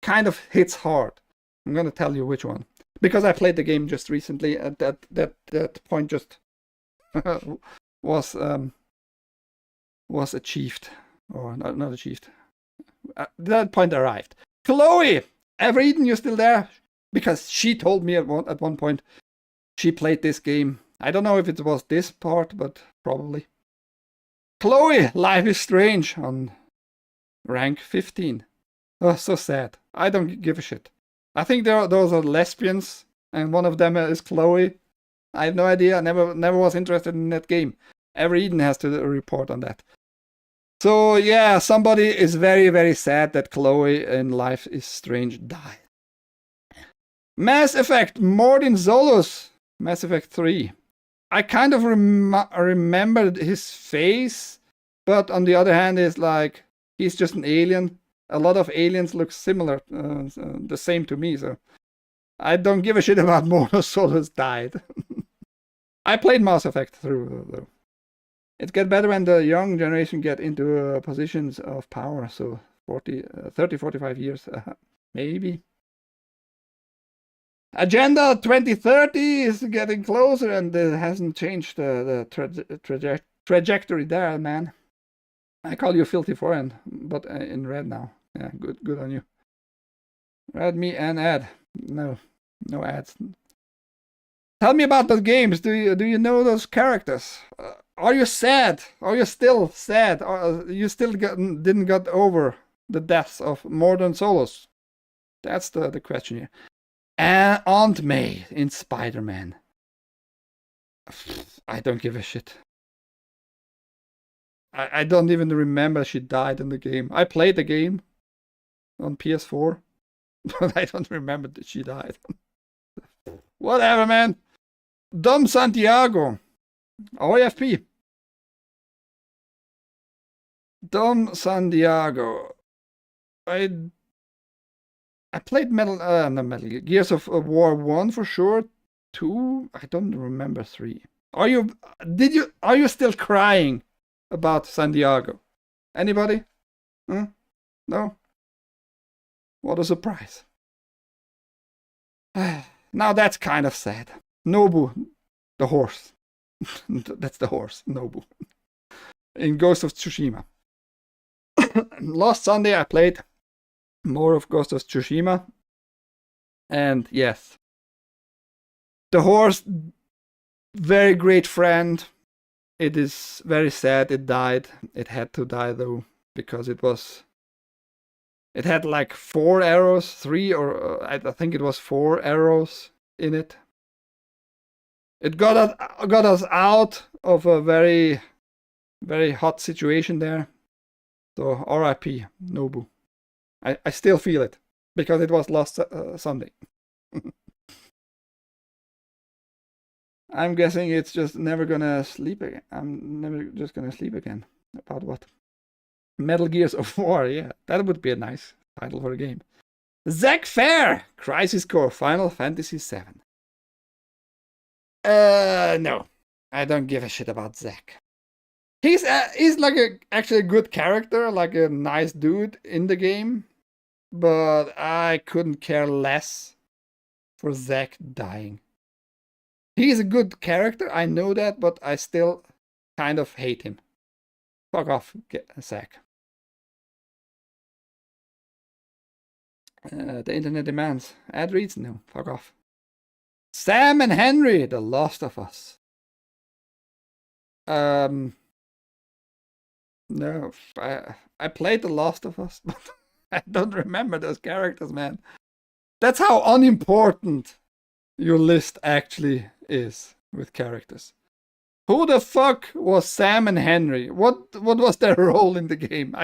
kind of hits hard. I'm gonna tell you which one because I played the game just recently. At that point just was achieved, or not achieved. That point arrived. Chloe, Evereden, you still there? Because she told me at one point she played this game. I don't know if it was this part, but probably. Chloe, Life is Strange on rank 15. Oh, so sad. I don't give a shit. I think those are lesbians, and one of them is Chloe. I have no idea. I never was interested in that game. Evereden has to report on that. So yeah, somebody is very, very sad that Chloe in Life is Strange died. Mass Effect, Mordin Solus, Mass Effect 3. I kind of remembered his face, but on the other hand, it's like he's just an alien. A lot of aliens look similar, the same to me, so I don't give a shit about Mordin Solus died. I played Mass Effect through, though. It gets better when the young generation get into positions of power, so 30, 45 years, maybe. Agenda 2030 is getting closer, and it hasn't changed the trajectory there, man. I call you filthy foreign, but in red now. Yeah, good on you. Red me and ad. No ads. Tell me about those games. Do you know those characters? Are you sad? Are you still sad? You still didn't get over the deaths of Mordin Solus? That's the question here. And Aunt May in Spider-Man. I don't give a shit. I don't even remember she died in the game. I played the game on PS4, but I don't remember that she died. Whatever, man. Dom Santiago. OFP. Dom Santiago. I played Gears of War 1 for sure. 2, I don't remember 3. Are you still crying about Santiago? Anybody? No? What a surprise. Now that's kind of sad. Nobu, the horse. That's the horse, Nobu. In Ghost of Tsushima. Last Sunday I played more of Ghost of Tsushima. And yes. The horse, very great friend. It is very sad it died. It had to die though, because it had like 4 arrows, 3 or I think it was 4 arrows in it. It got us out of a very, Very hot situation there. So R.I.P. Nobu. I still feel it because it was last Sunday. I'm guessing it's just never gonna sleep again. I'm never just gonna sleep again. About what? Metal Gears of War, yeah. That would be a nice title for a game. Zack Fair! Crisis Core Final Fantasy VII. No. I don't give a shit about Zack. He's like actually a good character, like a nice dude in the game. But I couldn't care less for Zack dying. He's a good character, I know that, but I still kind of hate him. Fuck off, Zack. The internet demands. Ad reads? No, fuck off. Sam and Henry, The Last of Us. No, I played The Last of Us, but I don't remember those characters, man. That's how unimportant your list actually is with characters. Who the fuck was Sam and Henry? What was their role in the game?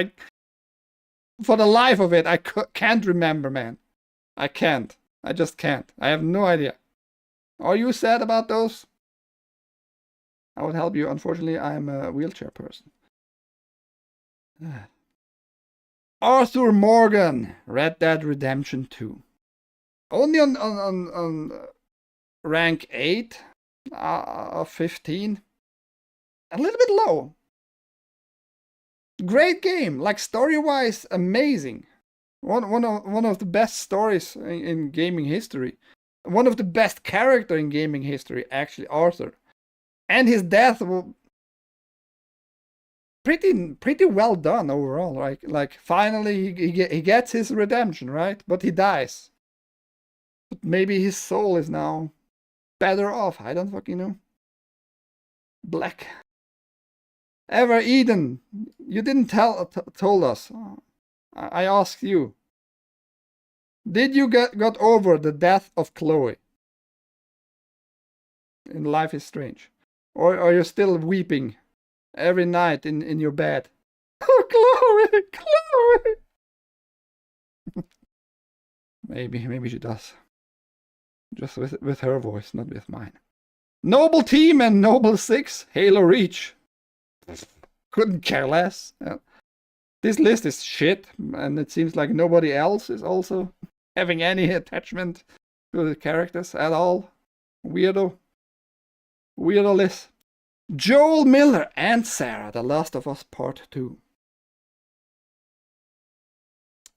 For the life of it, I can't remember, man. I can't. I just can't. I have no idea. Are you sad about those? I would help you. Unfortunately, I'm a wheelchair person. Arthur Morgan, Red Dead Redemption 2. Only on rank 8 of 15. A little bit low. Great game, like story-wise, amazing. One of the best stories in gaming history. One of the best character in gaming history, actually, Arthur. And his death pretty well done overall, right? Like finally he gets his redemption, right? But he dies. But maybe his soul is now better off. I don't fucking know. Black. Ever Eden, you didn't told us. I asked you. Did you got over the death of Chloe in Life is Strange? Or are you still weeping every night in your bed? Oh, Chloe! Chloe! Maybe she does. Just with her voice, not with mine. Noble Team and Noble 6, Halo Reach. Couldn't care less. This list is shit, and it seems like nobody else is also having any attachment to the characters at all. Weirdo list. Joel Miller and Sarah, The Last of Us Part 2.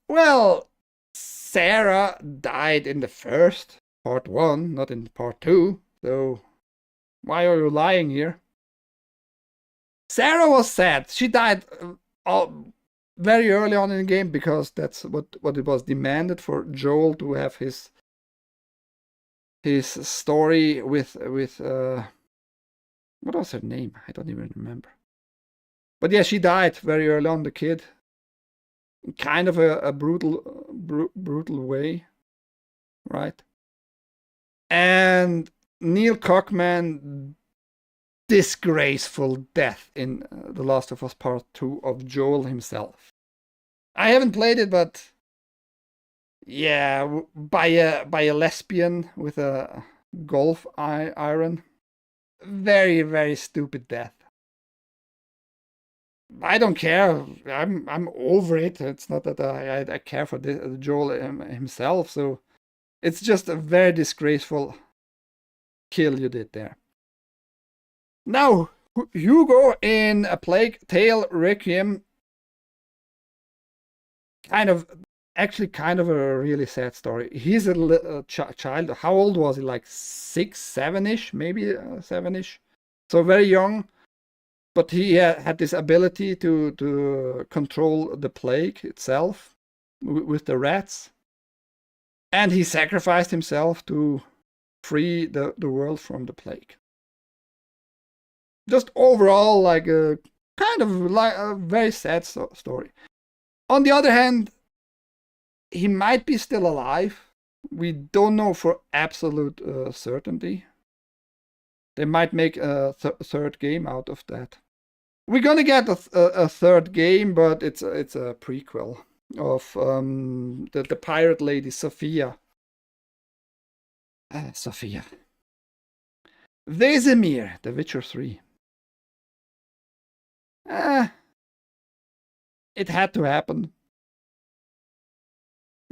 Well, Sarah died in the first, Part 1, not in Part 2, so why are you lying here? Sarah was sad. She died very early on in the game because that's what it was demanded for Joel to have his story with what was her name? I don't even remember. But yeah, she died very early on, the kid. Kind of a brutal way, right? And Neil Cockman, disgraceful death in The Last of Us Part 2 of Joel himself. I haven't played it, but yeah, by a lesbian with a golf iron. Very, very stupid death. I don't care. I'm over it. It's not that I care for Joel himself. So it's just a very disgraceful kill you did there. Now, Hugo in A Plague Tale Requiem. Kind of a really sad story. He's a child. How old was he? Like 6, 7-ish, maybe 7-ish. So very young. But he had this ability to control the plague itself with the rats. And he sacrificed himself to free the world from the plague. Just overall, like a kind of like a very sad story. On the other hand, he might be still alive. We don't know for absolute certainty. They might make a third game out of that. We're gonna get a third game, but it's a prequel of the pirate lady Sophia. Sophia. Vesemir, The Witcher 3. It had to happen.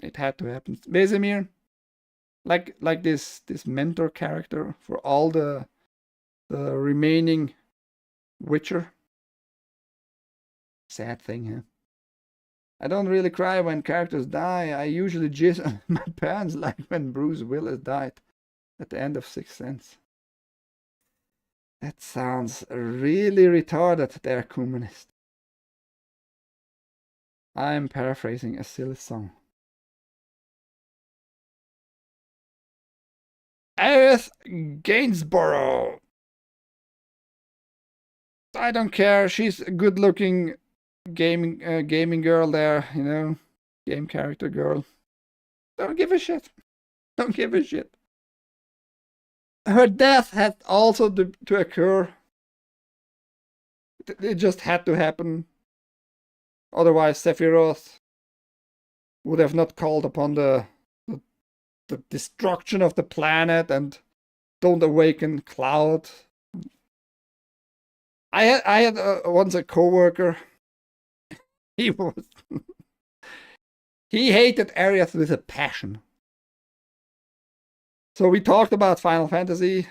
It had to happen. Vesemir, like this mentor character for all the remaining Witcher. Sad thing, huh? I don't really cry when characters die. I usually jizz on my pants like when Bruce Willis died at the end of Sixth Sense. That sounds really retarded there, Communist. I'm paraphrasing a silly song. Aerith Gainsborough. I don't care. She's a good-looking gaming girl there, you know, game character girl. Don't give a shit. Don't give a shit. Her death had also to occur. It just had to happen. Otherwise, Sephiroth would have not called upon the destruction of the planet and don't awaken Cloud. I had once a coworker. He hated Aerith with a passion. So we talked about Final Fantasy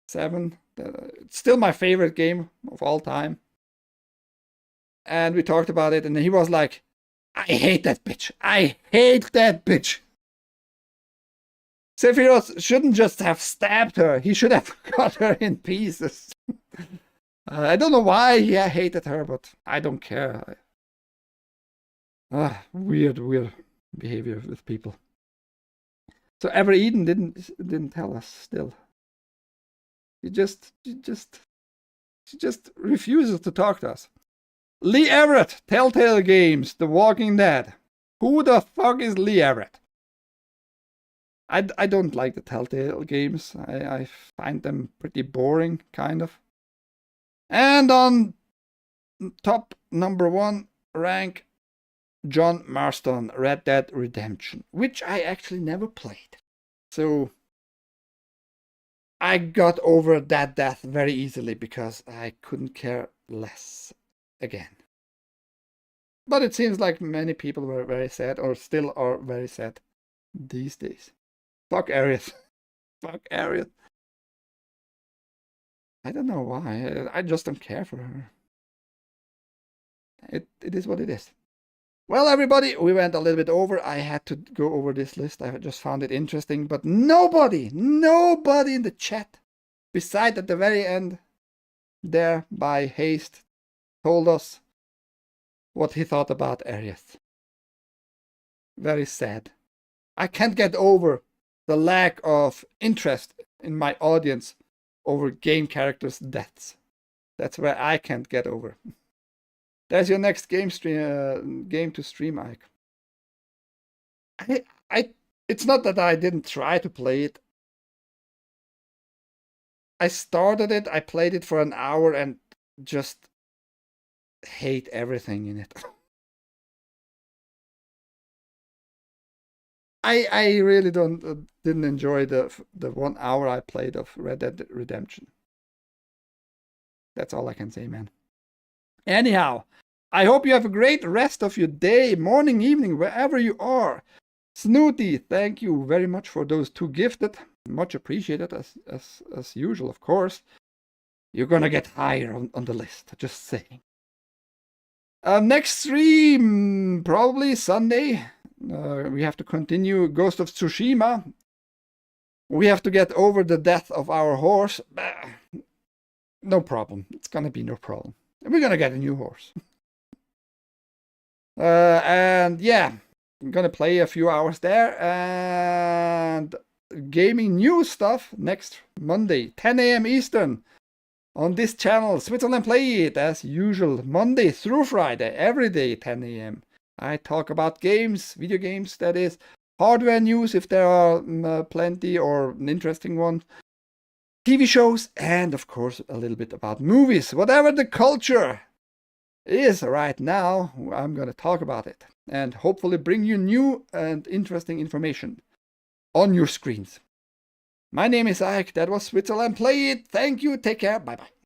VII. It's still my favorite game of all time. And we talked about it, and he was like, I hate that bitch. I hate that bitch. Sephiroth shouldn't just have stabbed her. He should have cut her in pieces. I don't know why he hated her, but I don't care. Weird behavior with people. So Ever Eden didn't tell us still. She just refuses to talk to us. Lee Everett, Telltale Games, The Walking Dead. Who the fuck is Lee Everett? I don't like the Telltale games. I find them pretty boring, kind of. And on top number 1 rank, John Marston, Red Dead Redemption, which I actually never played. So I got over that death very easily because I couldn't care less again. But it seems like many people were very sad, or still are very sad these days. Fuck Aerith. Fuck Aerith. I don't know why. I just don't care for her. It is what it is. Well, everybody, we went a little bit over. I had to go over this list. I just found it interesting. But nobody in the chat, beside at the very end there by haste, told us what he thought about Aerith. Very sad. I can't get over the lack of interest in my audience over game characters' deaths. That's where I can't get over. There's your next game to stream, Ike. It's not that I didn't try to play it. I started it, I played it for an hour and just hate everything in it. I really didn't enjoy the 1 hour I played of Red Dead Redemption. That's all I can say, man. Anyhow, I hope you have a great rest of your day, morning, evening, wherever you are. Snooty, thank you very much for those 2 gifted. Much appreciated, as usual, of course. You're gonna get higher on the list, just saying. Next stream, probably Sunday. We have to continue Ghost of Tsushima. We have to get over the death of our horse. No problem. It's gonna be no problem. We're gonna get a new horse. And yeah, I'm gonna play a few hours there. And gaming news stuff next Monday, 10 a.m. Eastern. On this channel, Switzerland.playit, as usual, Monday through Friday, every day, 10 a.m. I talk about games, video games, that is, hardware news if there are plenty or an interesting one. TV shows, and of course a little bit about movies. Whatever the culture is right now, I'm going to talk about it and hopefully bring you new and interesting information on your screens. My name is Ike. That was Switzerland Play It. Thank you. Take care. Bye bye.